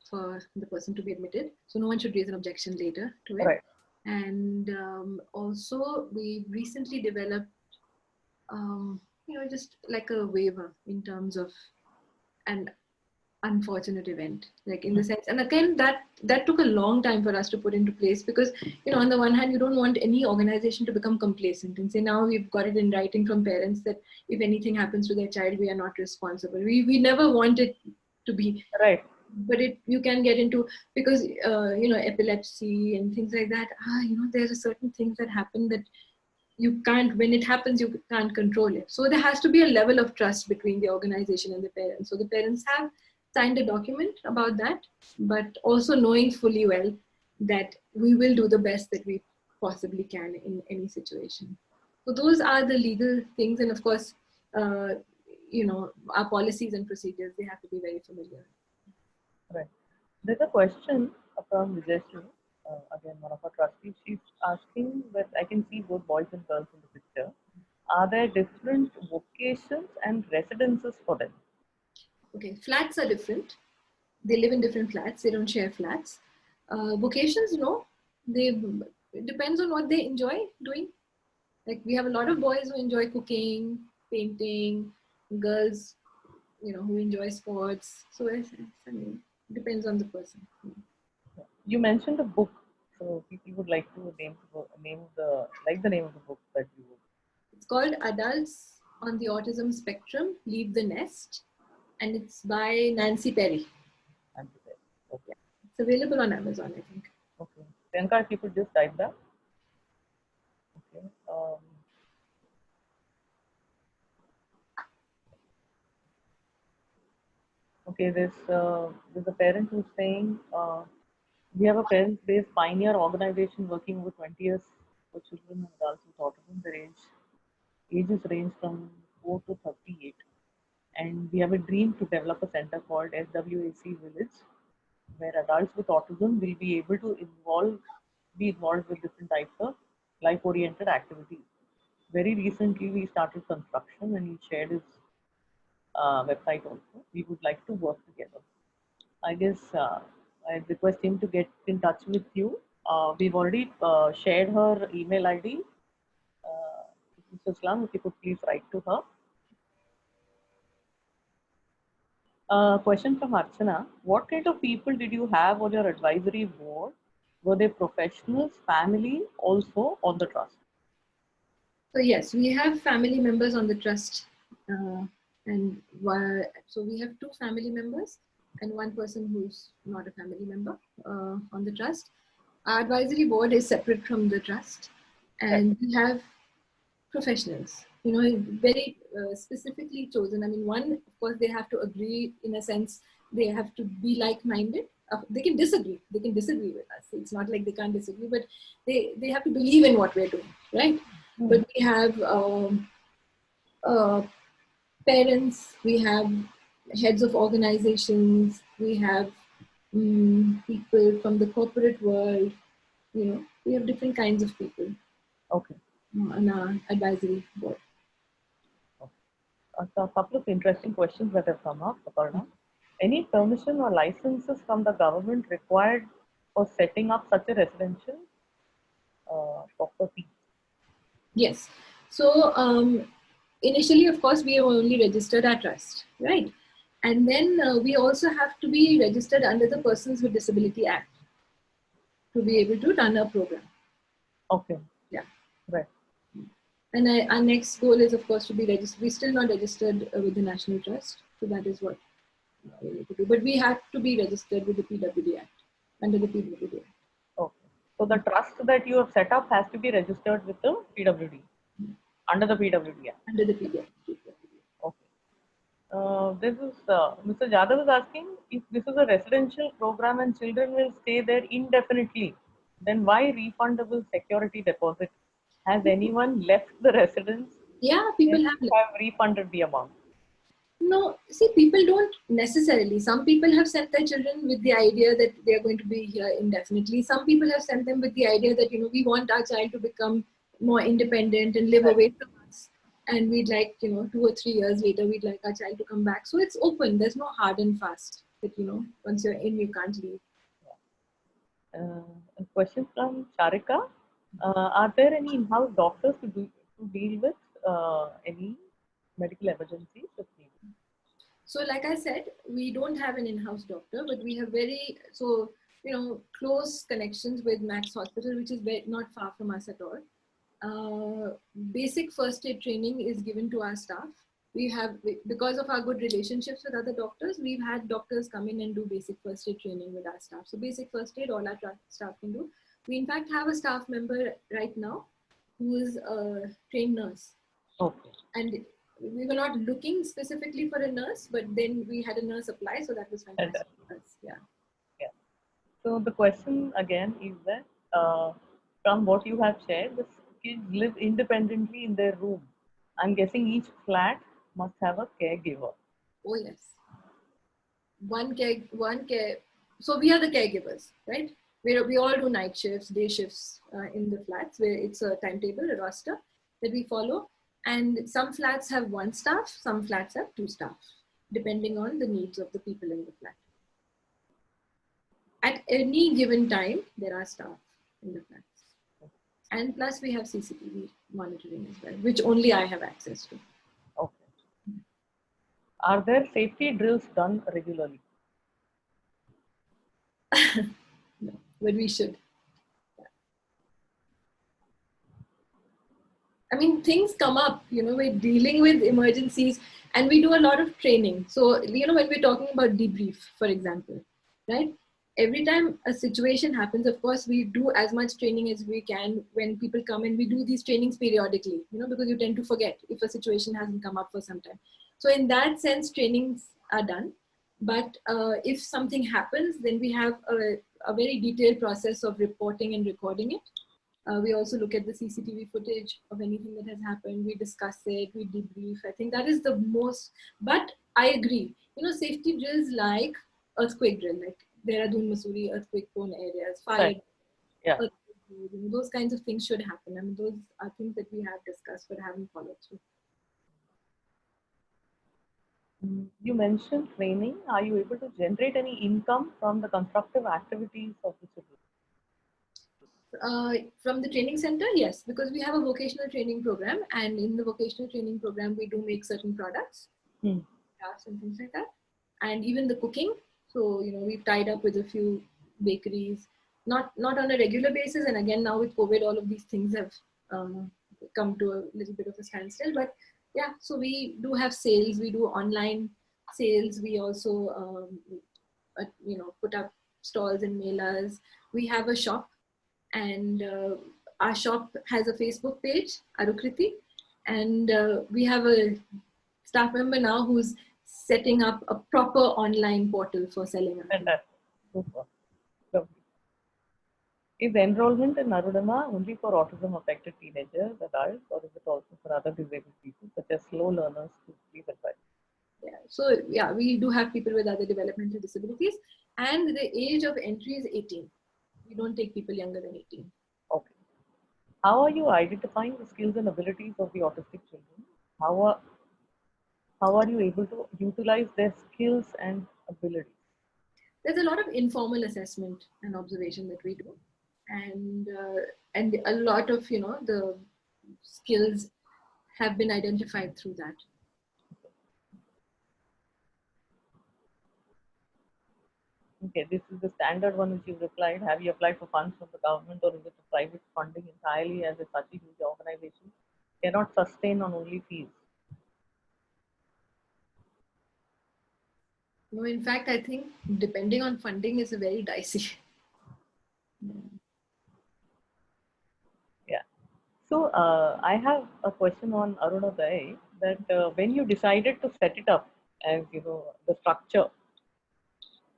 for the person to be admitted. So no one should raise an objection later to it. Right. And also we recently developed just like a waiver in terms of an unfortunate event, like in the sense, and again that took a long time for us to put into place, because on the one hand you don't want any organization to become complacent and say, now we've got it in writing from parents that if anything happens to their child, we are not responsible. We never want it to be Right. but you can get into, because epilepsy and things like that, there are certain things that happen that you can't, when it happens, you can't control it. So there has to be a level of trust between the organization and the parents. So the parents have signed a document about that, but also knowing fully well that we will do the best that we possibly can in any situation. So those are the legal things. And of course, our policies and procedures, they have to be very familiar. Right. There's a question from Vijayashree, again, one of our trustees. She's asking that I can see both boys and girls in the picture. Are there different vocations and residences for them? Okay, flats are different. They live in different flats. They don't share flats. Vocations, no. It depends on what they enjoy doing. Like we have a lot of boys who enjoy cooking, painting, girls, who enjoy sports. So I mean, it depends on the person. You mentioned a book, so people would like to name of the book that you would. It's called Adults on the Autism Spectrum Leave the Nest, and it's by Nancy Perry. Nancy Perry. Okay. Yeah. It's available on Amazon, I think. Okay. Priyanka, if you could just type that. Okay. Okay, there's a parent who's saying we have a parents-based pioneer organization working over 20 years for children and adults with autism. Their ages range from 4 to 38, and we have a dream to develop a center called SWAC Village, where adults with autism will be able to be involved with different types of life-oriented activities. Very recently, we started construction, and he shared his website also. We would like to work together. I guess I request him to get in touch with you. We've already shared her email ID. Mr. Islam, if you could please write to her. Question from Archana. What kind of people did you have on your advisory board? Were they professionals, family, also on the trust? So yes, we have family members on the trust. So we have 2 family members and 1 person who's not a family member on the trust. Our advisory board is separate from the trust, and we have professionals, very specifically chosen. I mean, one, of course, they have to agree in a sense, they have to be like-minded. They can disagree with us. It's not like they can't disagree, but they have to believe in what we're doing, right? But we have parents, we have heads of organizations, we have people from the corporate world, we have different kinds of people. Okay. On our advisory board. Okay. So a couple of interesting questions that have come up, Aparna. Any permission or licenses from the government required for setting up such a residential? proper fees? Yes. So initially, of course, we have only registered our trust, right? And then we also have to be registered under the Persons with Disability Act to be able to run our program. Okay. Yeah. Right. And our next goal is, of course, to be registered. We're still not registered with the National Trust. So that is what we need to do. But we have to be registered with the PWD Act, under the PWD Act. Okay. So the trust that you have set up has to be registered with the PWD, under the PWD Act. Under the PWD. Okay. This is Mr. Jadhav is asking, if this is a residential program and children will stay there indefinitely, then why refundable security deposit? Has anyone left the residence? Yeah, people Then have. you have refunded the amount. No, see, people don't necessarily. Some people have sent their children with the idea that they are going to be here indefinitely. Some people have sent them with the idea that, you know, we want our child to become more independent and live away from us. And we'd like, you know, 2 or 3 years later, we'd like our child to come back. So it's open. There's no hard and fast that, you know, once you're in, you can't leave. A question from Charika. Are there any in-house doctors to deal with any medical emergencies if needed? So like I said, we don't have an in-house doctor, but we have very, so, you know, close connections with Max Hospital, which is not far from us at all. Basic first aid training is given to our staff. We have, because of our good relationships with other doctors, we've had doctors come in and do basic first aid training with our staff. So basic first aid, all our staff can do. We in fact have a staff member right now who is a trained nurse. Okay. And we were not looking specifically for a nurse, but then we had a nurse apply, so that was fantastic for us. Yeah. Yeah. So the question again is that from what you have shared, the kids live independently in their room. I'm guessing each flat must have a caregiver. Oh yes. One care. So we are the caregivers, right? We all do night shifts, day shifts in the flats, where it's a timetable, a roster that we follow. And some flats have one staff, some flats have two staff, depending on the needs of the people in the flat. At any given time, there are staff in the flats. And plus we have CCTV monitoring as well, which only I have access to. Okay. Are there safety drills done regularly? No, but we should. I mean, things come up, you know, we're dealing with emergencies and we do a lot of training. So, you know, when we're talking about debrief, for example, right? Every time a situation happens, of course, we do as much training as we can when people come in. We do these trainings periodically, you know, because you tend to forget if a situation hasn't come up for some time. So in that sense, trainings are done. But if something happens, then we have a very detailed process of reporting and recording it. We also look at the CCTV footage of anything that has happened. We discuss it, we debrief. I think that is the most, but I agree. You know, safety drills like earthquake drill, like Dehradun, Mussoorie, earthquake prone areas, fire, Right. Yeah. earthquake drills, you know, those kinds of things should happen. I mean, those are things that we have discussed but haven't followed through. You mentioned training. Are you able to generate any income from the constructive activities of the children? From the training center, yes, because we have a vocational training program, and in the vocational training program, we do make certain products, crafts and things like that, and even the cooking. So, you know, we've tied up with a few bakeries, not on a regular basis, and again now with COVID, all of these things have come to a little bit of a standstill. But yeah, so we do have sales, we do online sales, we also you know, put up stalls and mailers. We have a shop, and our shop has a Facebook page, Arukriti, and we have a staff member now who's setting up a proper online portal for selling our food. Super. Lovely. Is enrollment in Arunima only for autism affected teenagers, adults, or is it also for other disabled people such as slow learners? Please advise. Yeah. So yeah, we do have people with other developmental disabilities, and the age of entry is 18. We don't take people younger than 18. Okay. How are you identifying the skills and abilities of the autistic children? How are you able to utilize their skills and abilities? There's a lot of informal assessment and observation that we do. and a lot of the skills have been identified through that. Okay, this is the standard one which you replied. Have you applied for funds from the government, or is it a private funding entirely, as a such a huge organization cannot sustain on only fees? No, in fact, I think depending on funding is a very dicey. Yeah. So I have a question on Arunodai, that when you decided to set it up as the structure,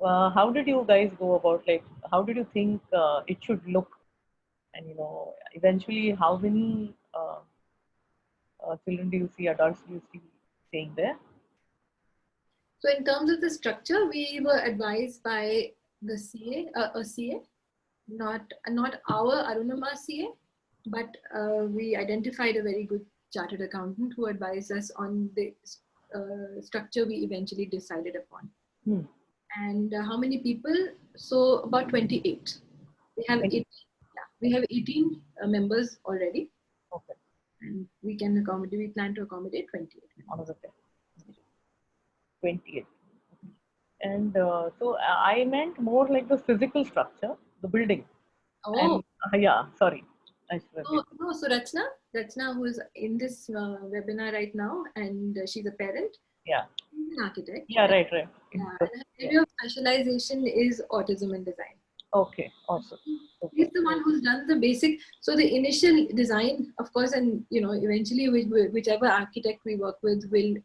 how did you guys go about, like, how did you think it should look, and eventually how many children do you see, adults do you see staying there? So in terms of the structure, we were advised by the a CA, not our Arunima CA, but we identified a very good chartered accountant who advised us on the structure we eventually decided upon. And how many people? So about 28. We have 18, we have 18 members already. Okay. And we plan to accommodate 28. Another 28. And so I meant more like the physical structure, the building. Oh. And yeah, sorry. So Rachna, who is in this webinar right now, and she's a parent. Yeah. She's an architect. Yeah, right. Yeah, and her area of specialization is autism and design. Okay, awesome. Okay. He's the one who's done the basic. So the initial design, of course, and eventually whichever architect we work with will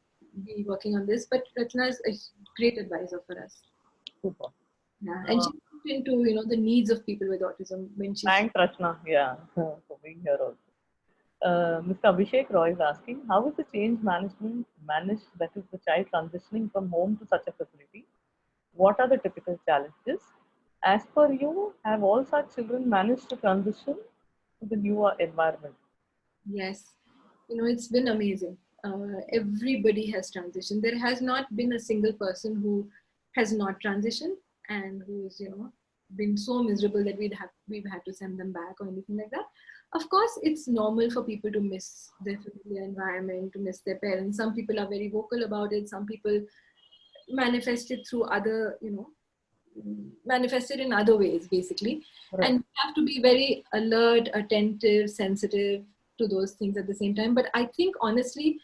be working on this. But Rachna is a great advisor for us. Super. Yeah, and she looked into the needs of people with autism when she. Thanks, Rachna. Yeah, for being here also. Mr. Abhishek Roy is asking, how is the change management managed, that is the child transitioning from home to such a facility? What are the typical challenges? As per you, have all such children managed to transition to the new environment? Yes, it's been amazing. Everybody has transitioned. There has not been a single person who has not transitioned and who's been so miserable that we've had to send them back or anything like that. Of course, it's normal for people to miss their familiar environment, to miss their parents. Some people are very vocal about it. Some people manifest it through other, manifested in other ways, basically. Right. And you have to be very alert, attentive, sensitive to those things at the same time. But I think, honestly,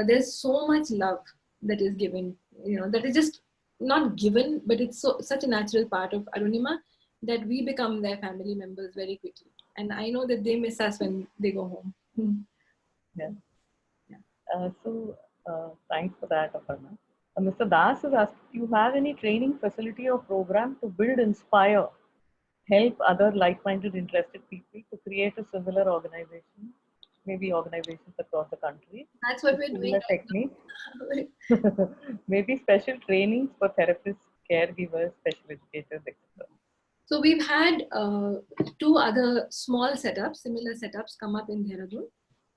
there's so much love that is given, that is just not given, but it's such a natural part of Arunima that we become their family members very quickly. And I know that they miss us when they go home. Yeah. So thanks for that, Aparna. Mr. Das is asking, do you have any training facility or program to build, inspire, help other like-minded, interested people to create a similar organization, maybe organizations across the country? That's what we're doing. Techniques. Maybe special trainings for therapists, caregivers, special educators, etc. So we've had 2 other small setups, similar setups come up in Dehradun.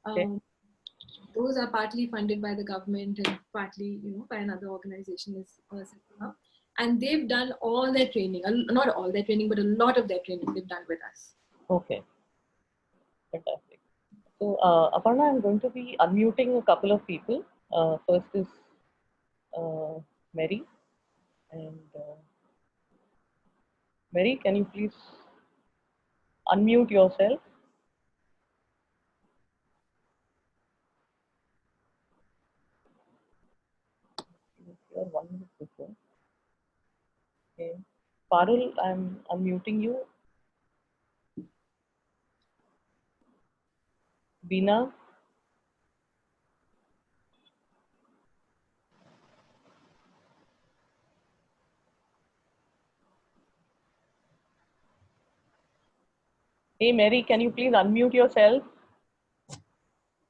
Okay. Those are partly funded by the government and partly, by another organization is setting up. And they've done all their training, not all their training, but a lot of their training they've done with us. Okay. Fantastic. So, Aparna, I'm going to be unmuting a couple of people. First is Mary. And Mary, can you please unmute yourself? You're 1 minute before. Okay. Parul, I'm unmuting you. Veena. Hey Mary, can you please unmute yourself?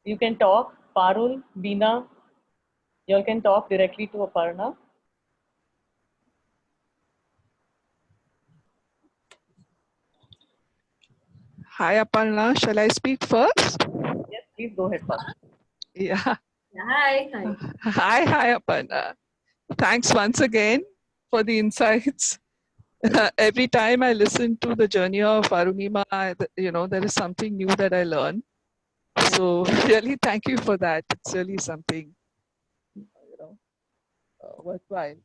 You can talk. Parul, Veena, you all can talk directly to Aparna. Hi Aparna, shall I speak first? Yes, please go ahead first. Yeah. Hi. Hi Aparna. Thanks once again for the insights. Every time I listen to the journey of Arunima, there is something new that I learn. So really, thank you for that. It's really something, worthwhile.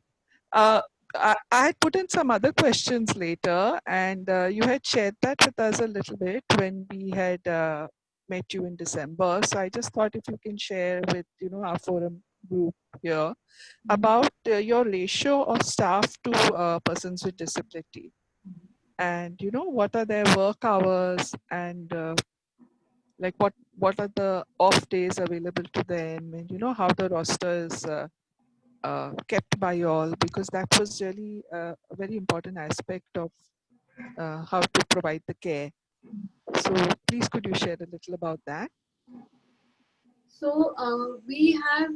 Uh, I had put in some other questions later, and you had shared that with us a little bit when we had met you in December. So I just thought if you can share with our forum group here about your ratio of staff to persons with disability, and what are their work hours, and like what are the off days available to them, and how the roster is kept by you all, because that was really a very important aspect of how to provide the care. So please could you share a little about that? So we have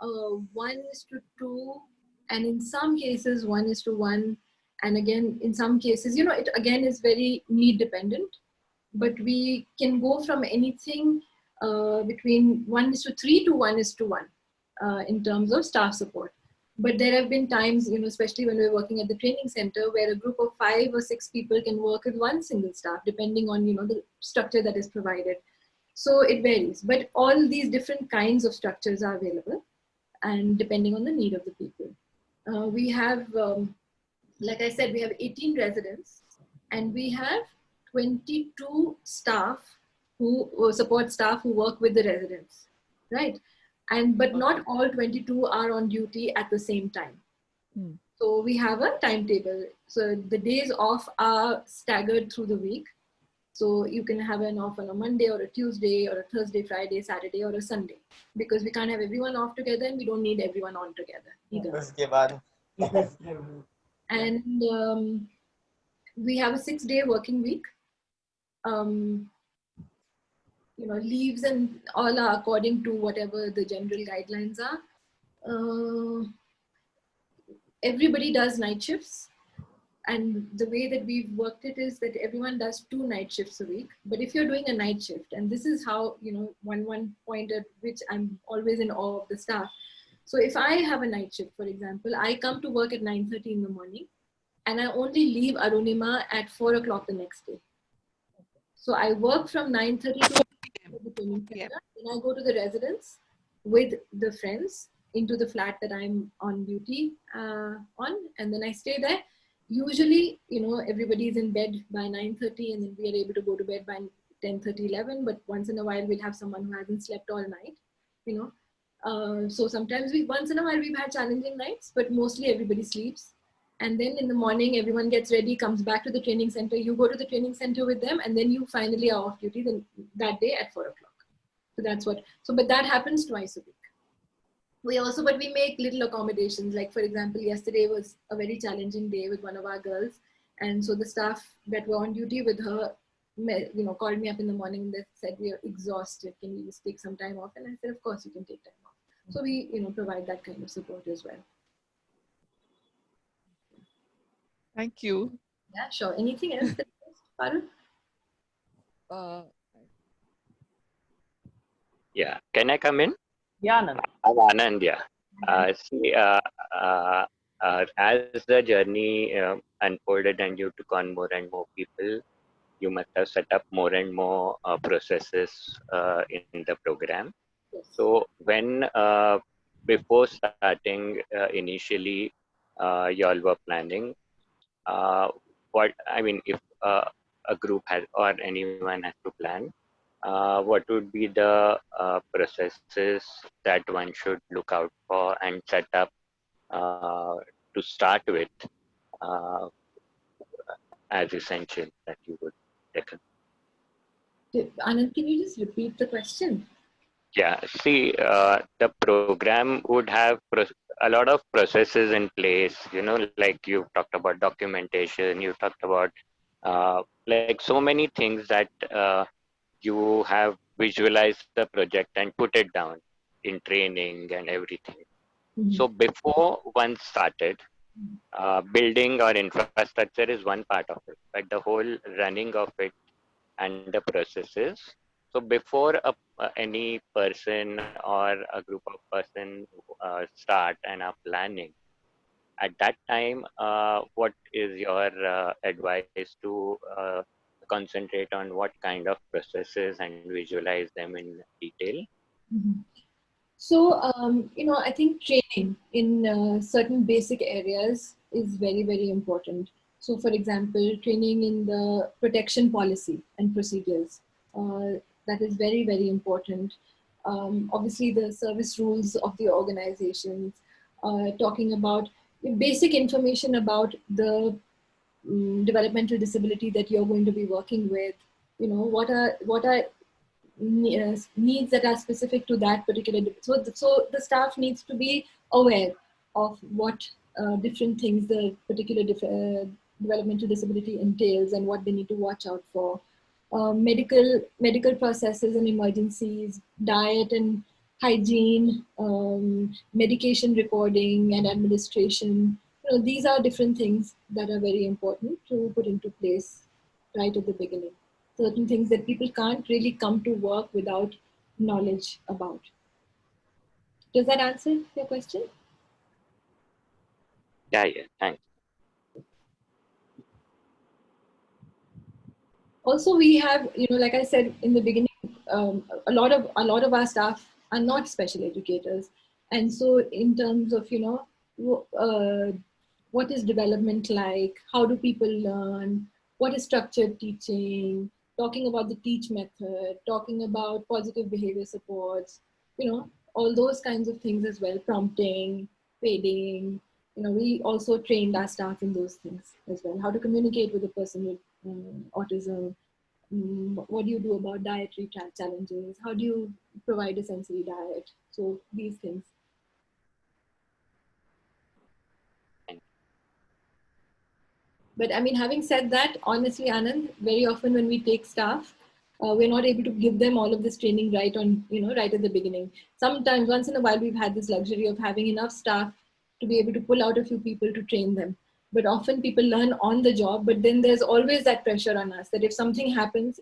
1:2, and in some cases 1:1, and again in some cases, it again is very need dependent. But we can go from anything between 1:3 to 1:1 in terms of staff support. But there have been times, especially when we're working at the training center, where a group of 5 or 6 people can work with one single staff, depending on the structure that is provided. So it varies, but all these different kinds of structures are available, and depending on the need of the people. We have, like I said, we have 18 residents, and we have 22 staff support staff who work with the residents, right? But not all 22 are on duty at the same time. So we have a timetable. So the days off are staggered through the week. So you can have an off on a Monday or a Tuesday or a Thursday, Friday, Saturday, or a Sunday, because we can't have everyone off together, and we don't need everyone on together either. And we have a 6-day working week. Leaves and all are according to whatever the general guidelines are. Everybody does night shifts. And the way that we've worked it is that everyone does 2 night shifts a week. But if you're doing a night shift, and this is how, one point at which I'm always in awe of the staff. So if I have a night shift, for example, I come to work at 9:30 in the morning, and I only leave Arunima at 4 o'clock the next day. So I work from 9:30 to the training center. Then I go to the residence with the friends into the flat that I'm on duty on, and then I stay there. Usually, everybody is in bed by 9:30, and then we are able to go to bed by 10:30, 11. But once in a while, we'll have someone who hasn't slept all night, So sometimes once in a while, we've had challenging nights, but mostly everybody sleeps. And then in the morning, everyone gets ready, comes back to the training center. You go to the training center with them, and then you finally are off duty that day at 4 o'clock. So that's what. But that happens twice a week. But we make little accommodations. Like, for example, yesterday was a very challenging day with one of our girls. And so the staff that were on duty with her, called me up in the morning and they said, we are exhausted. Can we just take some time off? And I said, of course you can take time off. So we, provide that kind of support as well. Thank you. Yeah, sure. Anything else, Parul? Yeah, can I come in? Yeah, Anand. I'm Anand, yeah. As the journey unfolded and you took on more and more people, you must have set up more and more processes in the program. Yes. So when, before starting initially, you all were planning, if a group has or anyone has to plan, what would be the processes that one should look out for and set up to start with as essential that you would recommend? Anand, can you just repeat the question? Yeah, see, the program would have a lot of processes in place, like you've talked about documentation, you talked about like so many things that you have visualized the project and put it down in training and everything. So before one started, building or infrastructure is one part of it, but the whole running of it and the processes. So before any person or a group of person start and are planning, at that time, what is your advice to concentrate on what kind of processes and visualize them in detail? Mhm. So, I think training in certain basic areas is very, very important. So, for example, training in the protection policy and procedures, that is very, very important. Obviously, the service rules of the organizations, talking about basic information about the developmental disability that you're going to be working with. What are needs that are specific to that particular. So the staff needs to be aware of what different things the particular developmental disability entails and what they need to watch out for. Medical processes and emergencies, diet and hygiene, medication recording and administration. These are different things that are very important to put into place right at the beginning. Certain things that people can't really come to work without knowledge about. Does that answer your question? Yeah, thanks. Also, we have, like I said in the beginning, a lot of our staff are not special educators, and so in terms of what is development like, how do people learn, what is structured teaching, talking about the teach method, talking about positive behavior supports, all those kinds of things as well, prompting, fading. We also trained our staff in those things as well, how to communicate with a person with autism. What do you do about dietary challenges? How do you provide a sensory diet? So these things. But I mean, having said that, honestly, Anand, very often when we take staff, we're not able to give them all of this training right at the beginning. Sometimes, once in a while, we've had this luxury of having enough staff to be able to pull out a few people to train them. But often people learn on the job, but then there's always that pressure on us that if something happens,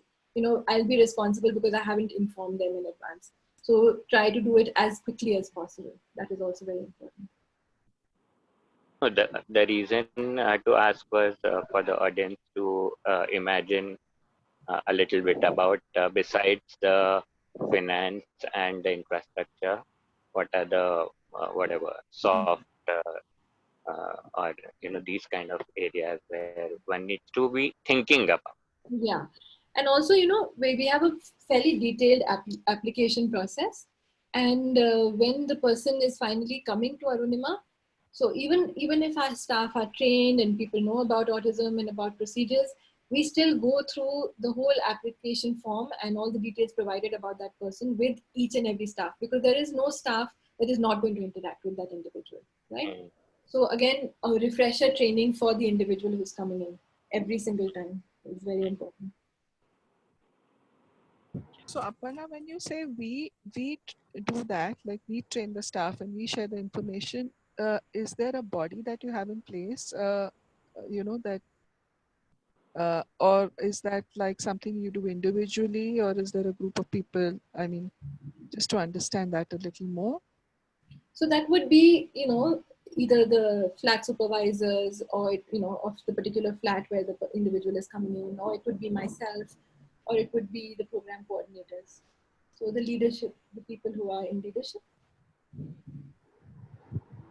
I'll be responsible because I haven't informed them in advance. So try to do it as quickly as possible. That is also very important. The reason to ask was for the audience to imagine a little bit about, besides the finance and the infrastructure, what are the whatever soft or these kind of areas where one needs to be thinking about. Yeah. And also, we have a fairly detailed application process. And when the person is finally coming to Arunima, so even if our staff are trained and people know about autism and about procedures, we still go through the whole application form and all the details provided about that person with each and every staff, because there is no staff that is not going to interact with that individual, right? Mm. So again, a refresher training for the individual who's coming in every single time is very important. So Aparna, when you say we do that, like we train the staff and we share the information, is there a body that you have in place, that, or is that like something you do individually, or is there a group of people? I mean, just to understand that a little more. So that would be, either the flat supervisors or, of the particular flat where the individual is coming in, or it would be myself, or it would be the program coordinators. So the leadership, the people who are in leadership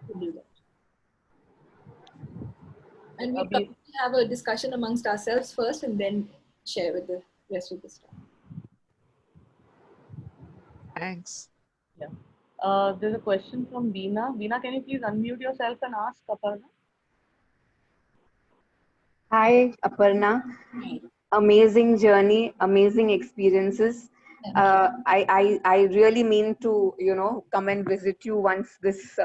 would do that. And we probably have a discussion amongst ourselves first and then share with the rest of the staff. Thanks. Yeah. There's a question from Veena. Veena, can you please unmute yourself and ask Aparna? Hi, Aparna. Amazing journey, amazing experiences. I really mean to, come and visit you once this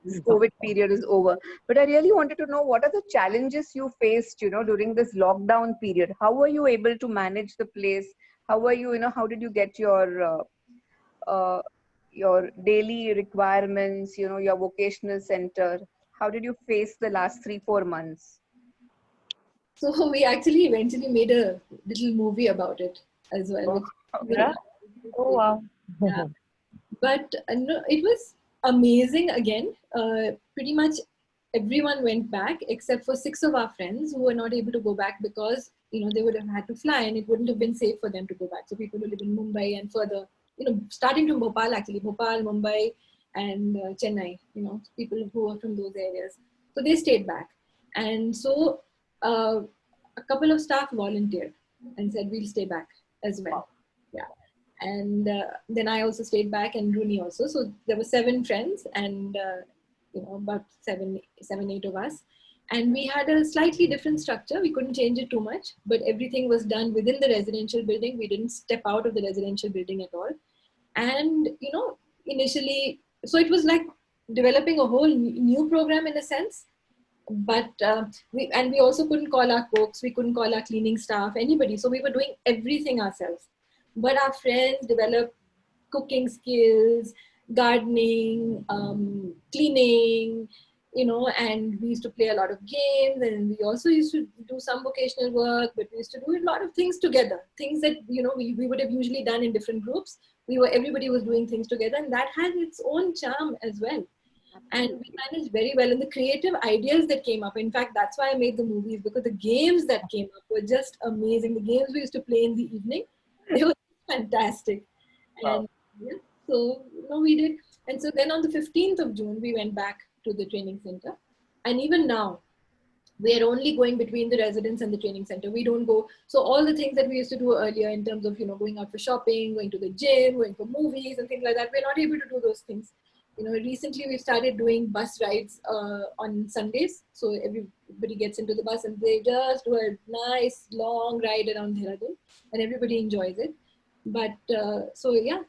COVID period is over. But I really wanted to know, what are the challenges you faced, during this lockdown period? How were you able to manage the place? How were you, how did you get your daily requirements, your vocational center? How did you face the last 3-4 months? So we actually eventually made a little movie about it as well. Yeah. Oh, wow. Yeah. But no, it was amazing again. Pretty much everyone went back except for 6 of our friends who were not able to go back because, they would have had to fly and it wouldn't have been safe for them to go back. So people who live in Mumbai and further, starting from Bhopal actually, Bhopal, Mumbai and Chennai, people who are from those areas. So they stayed back. And so a couple of staff volunteered and said, we'll stay back as well. Yeah. And then I also stayed back and Rooney also. So there were 7 friends and about seven, 8 of us. And we had a slightly different structure. We couldn't change it too much, but everything was done within the residential building. We didn't step out of the residential building at all. And, initially, so it was like developing a whole new program in a sense. But we also couldn't call our cooks, we couldn't call our cleaning staff, anybody. So we were doing everything ourselves. But our friends developed cooking skills, gardening, cleaning, and we used to play a lot of games, and we also used to do some vocational work, but we used to do a lot of things together, things that, we would have usually done in different groups. Everybody was doing things together, and that had its own charm as well. And we managed very well. And the creative ideas that came up, in fact, that's why I made the movies, because the games that came up were just amazing. The games we used to play in the evening, they were fantastic. Wow. And yeah, so we did. And so then on the 15th of June, we went back to the training center. And even now, we are only going between the residence and the training center. We don't go. So all the things that we used to do earlier in terms of, going out for shopping, going to the gym, going for movies and things like that, we're not able to do those things. Recently we started doing bus rides on Sundays. So everybody gets into the bus and they just do a nice long ride around Dehradun and everybody enjoys it. But so yeah,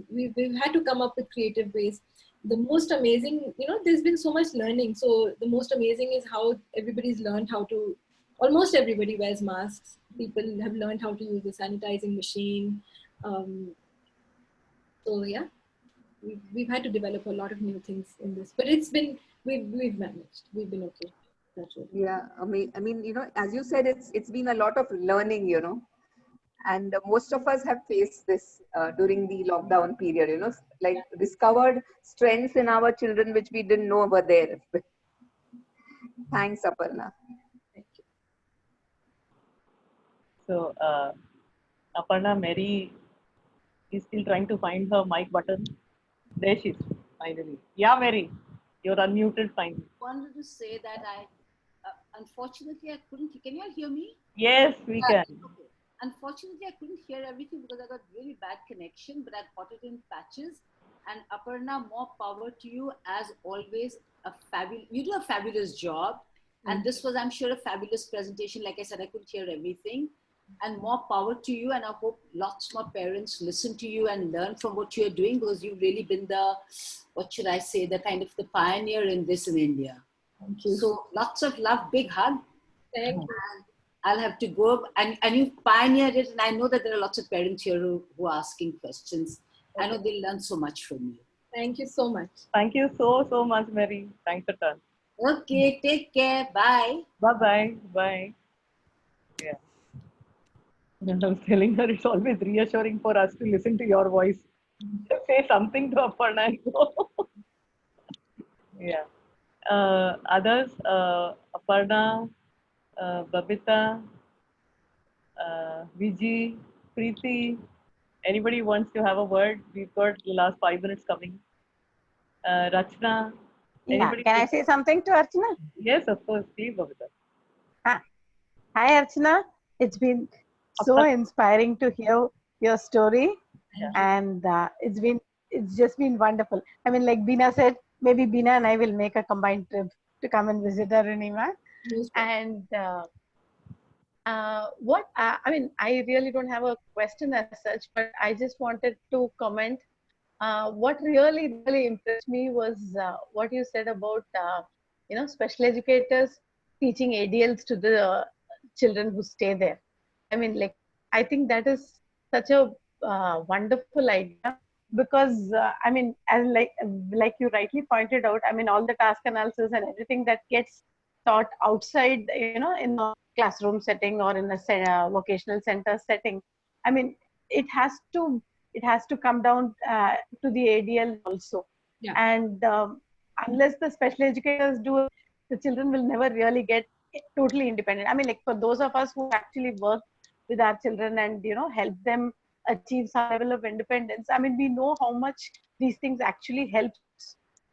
we've had to come up with creative ways. The most amazing, there's been so much learning. So the most amazing is how everybody's learned how to, almost everybody wears masks. People have learned how to use the sanitizing machine. So yeah. We've had to develop a lot of new things in this, but we've managed. We've been okay. That's right. Yeah, I mean, as you said, it's been a lot of learning, and most of us have faced this during the lockdown period, like discovered strengths in our children which we didn't know were there. Thanks, Aparna. Thank you. So, Aparna, Mary is still trying to find her mic button. There she is, finally. Yeah, Mary, you're unmuted finally. Wanted to say that unfortunately I couldn't. Can you all hear me? Yes, we can. Okay. Unfortunately, I couldn't hear everything because I got really bad connection, but I got it in patches. And Aparna, more power to you as always. You do a fabulous job, and this was, I'm sure, a fabulous presentation. Like I said, I couldn't hear everything. And more power to you, and I hope lots more parents listen to you and learn from what you're doing, because you've really been the, what should I say, the kind of the pioneer in this in India. Thank you. So lots of love, big hug. Thank you. I'll have to go, and you've pioneered it, and I know that there are lots of parents here who are asking questions. Okay. I know they'll learn so much from you. Thank you so much. Thank you so much, Mary. Thanks a ton. Okay, take care. Bye. Bye-bye. Bye. Yeah. And I was telling her it's always reassuring for us to listen to your voice. Say something to Aparna and go. Yeah. Others, Aparna, Babita, Viji, Preeti, anybody wants to have a word? We've got the last 5 minutes coming. Rachna. Yeah. Can I say something to Archana? Yes, of course. Please, Babita. Hi, Archana. It's been so inspiring to hear your story, and it's just been wonderful. I mean, like Bina said, maybe Bina and I will make a combined trip to come and visit Arunima. And I mean, I really don't have a question as such, but I just wanted to comment. What really impressed me was what you said about special educators teaching ADLs to the children who stay there. I mean, like, I think that is such a wonderful idea, because I mean, as like you rightly pointed out, I mean, all the task analysis and everything that gets taught outside, in a classroom setting or in a vocational center setting, I mean, it has to come down to the ADL also. Yeah. And unless the special educators do the children will never really get totally independent. I mean, like for those of us who actually work with our children and help them achieve some level of independence, I mean, we know how much these things actually helps.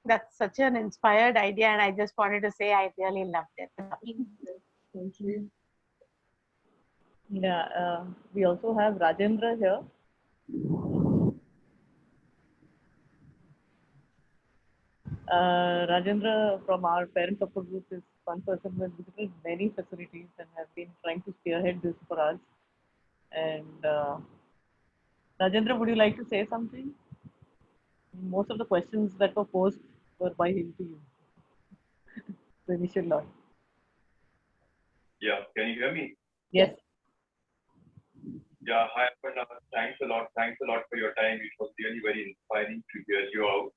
That's such an inspired idea, and I just wanted to say I really loved it. Thank you. Yeah, we also have Rajendra here. Rajendra from our parent support group is one person who has visited many facilities and has been trying to spearhead this for us. And Rajendra, would you like to say something? Most of the questions that were posed were by him to you. The initial lot. Yeah, can you hear me? Yes. Yeah, hi, Aparna. Thanks a lot. Thanks a lot for your time. It was really very inspiring to hear you out.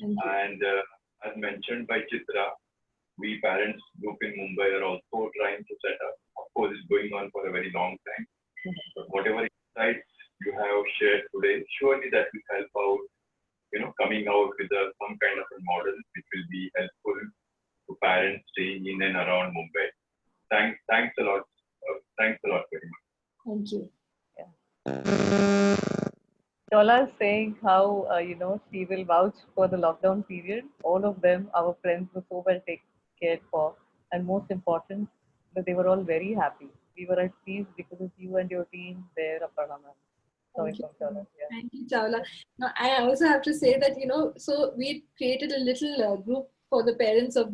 And as mentioned by Chitra, we parents group in Mumbai are also trying to set up. Of course, it's going on for a very long time. But whatever insights you have shared today, surely that will help out, coming out with some kind of a model which will be helpful to parents staying in and around Mumbai. Thanks a lot. Thanks a lot very much. Thank you. Chola is saying how, she will vouch for the lockdown period. All of them, our friends, were so well taken cared for. And most important, that they were all very happy. We were at peace because of you and your team there, Aparna ma'am. Sorry from Chola. Yeah. Thank you, Chawla. Now, I also have to say that, so we created a little group for the parents of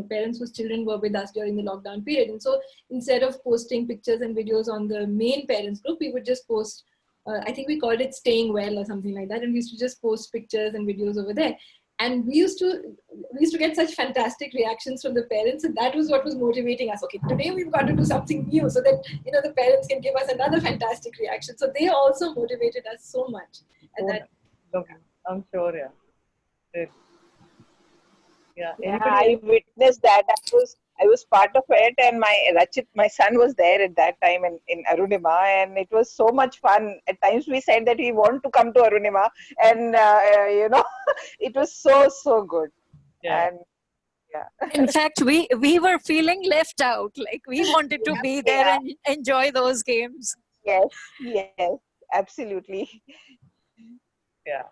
parents whose children were with us during the lockdown period. And so instead of posting pictures and videos on the main parents group, we would just post, I think we called it Staying Well or something like that. And we used to just post pictures and videos over there. And we used to get such fantastic reactions from the parents, and that was what was motivating us. Okay, today we've got to do something new so that the parents can give us another fantastic reaction. So they also motivated us so much. And Oh, that, lovely. I'm sure, yeah. Great. Yeah. Yeah, Anybody I witnessed that. I was part of it, and my son was there at that time in Arunima, and it was so much fun. At times we said that we want to come to Arunima, and it was so good. Yeah. And yeah, In fact, we were feeling left out. Like we wanted to be there yeah, and enjoy those games. yes, absolutely. Yeah.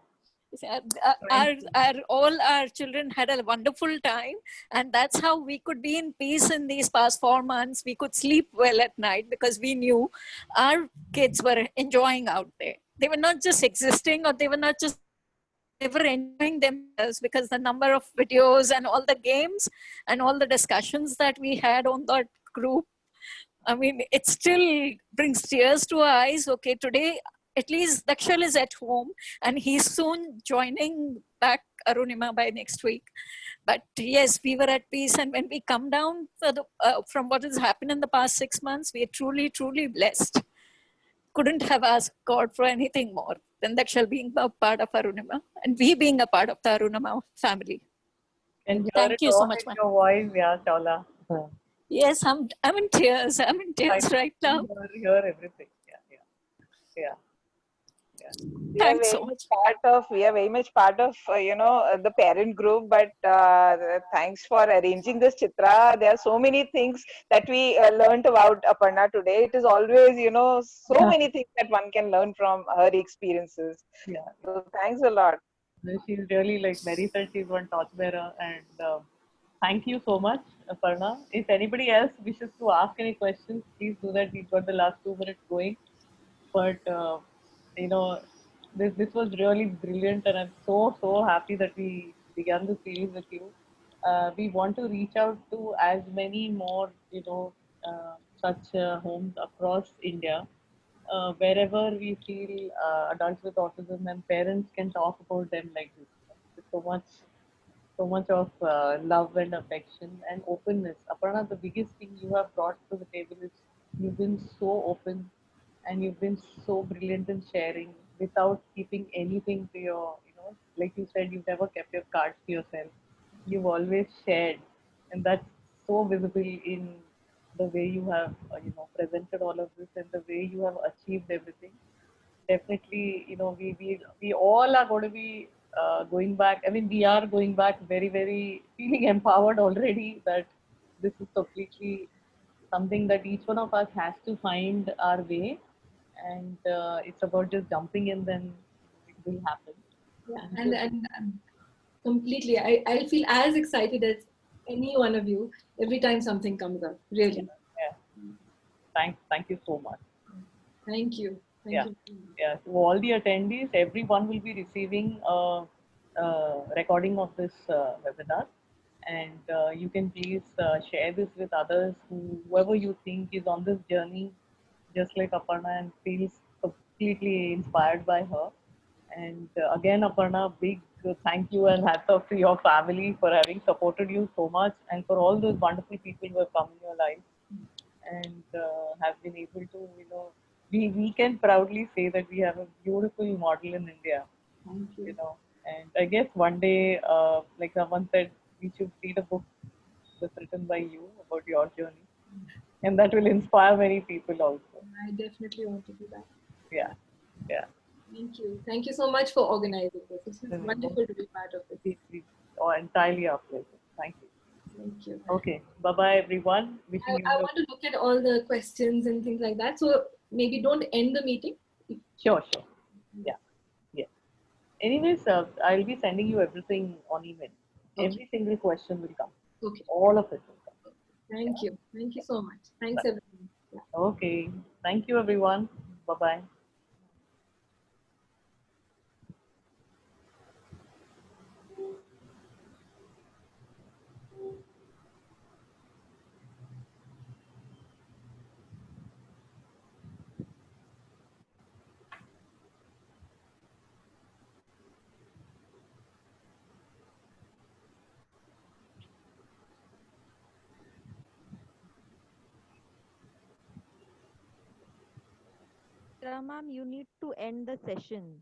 All our children had a wonderful time, and that's how we could be in peace in these past 4 months. We could sleep well at night because we knew our kids were enjoying out there. They were not just existing, or they were enjoying themselves, because the number of videos and all the games and all the discussions that we had on that group, I mean, it still brings tears to our eyes. Okay, today at least Dakshal is at home, and he's soon joining back Arunima by next week. But yes, we were at peace, and when we come down from what has happened in the past 6 months, we are truly, truly blessed. Couldn't have asked God for anything more than Dakshal being a part of Arunima, and we being a part of the Arunima family. And hear Thank it you so all much, in ma'am. your voice, yeah, Chola. Yes, I'm in tears. I'm in tears right now. Hear everything. Yeah. We are Thanks very so much much. part of the parent group, but thanks for arranging this, Chitra. There are so many things that we learned about Aparna today. It is always so many things that one can learn from her experiences. Yeah. So thanks a lot. She's really, like Mary said, she's one torchbearer. And thank you so much, Aparna. If anybody else wishes to ask any questions, please do that. We've got the last 2 minutes going. But this was really brilliant, and I'm so happy that we began the series with you. We want to reach out to as many more such homes across India, wherever we feel adults with autism and parents can talk about them like this. With so much of love and affection and openness. Aparna, the biggest thing you have brought to the table is you've been so open, and you've been so brilliant in sharing without keeping anything to like you said, you've never kept your cards to yourself. You've always shared, and that's so visible in the way you have, presented all of this and the way you have achieved everything. Definitely, we all are going to be going back, I mean, we are going back very, very feeling empowered already that this is completely something that each one of us has to find our way. And it's about just jumping in, then it will happen. Yeah, and completely, I'll feel as excited as any one of you every time something comes up, really. Yeah. Thank you so much. Thank you. Thank Yeah. you. Yeah. To all the attendees, everyone will be receiving a recording of this webinar. And you can please share this with others, whoever you think is on this journey, just like Aparna, and feels completely inspired by her. And again, Aparna, big thank you and hats off to your family for having supported you so much, and for all those wonderful people who have come in your life and have been able to, we can proudly say that we have a beautiful model in India, Thank you. And I guess one day, like someone said, we should read a book that's written by you about your journey, and that will inspire many people also. I definitely want to do that. Yeah, yeah. Thank you. Thank you so much for organizing this. It's wonderful to be part of it. It's entirely our pleasure. Thank you. Thank you. Okay. Bye bye, everyone. Wishing you. I want to look at all the questions and things like that. So maybe don't end the meeting. Sure. Yeah. Yeah. Anyways, I'll be sending you everything on email. Okay. Every single question will come. Okay. All of it will come. Thank you. Thank you so much. Thanks, everyone. Yeah. Okay. Thank you, everyone. Bye bye. Ma'am, you need to end the session.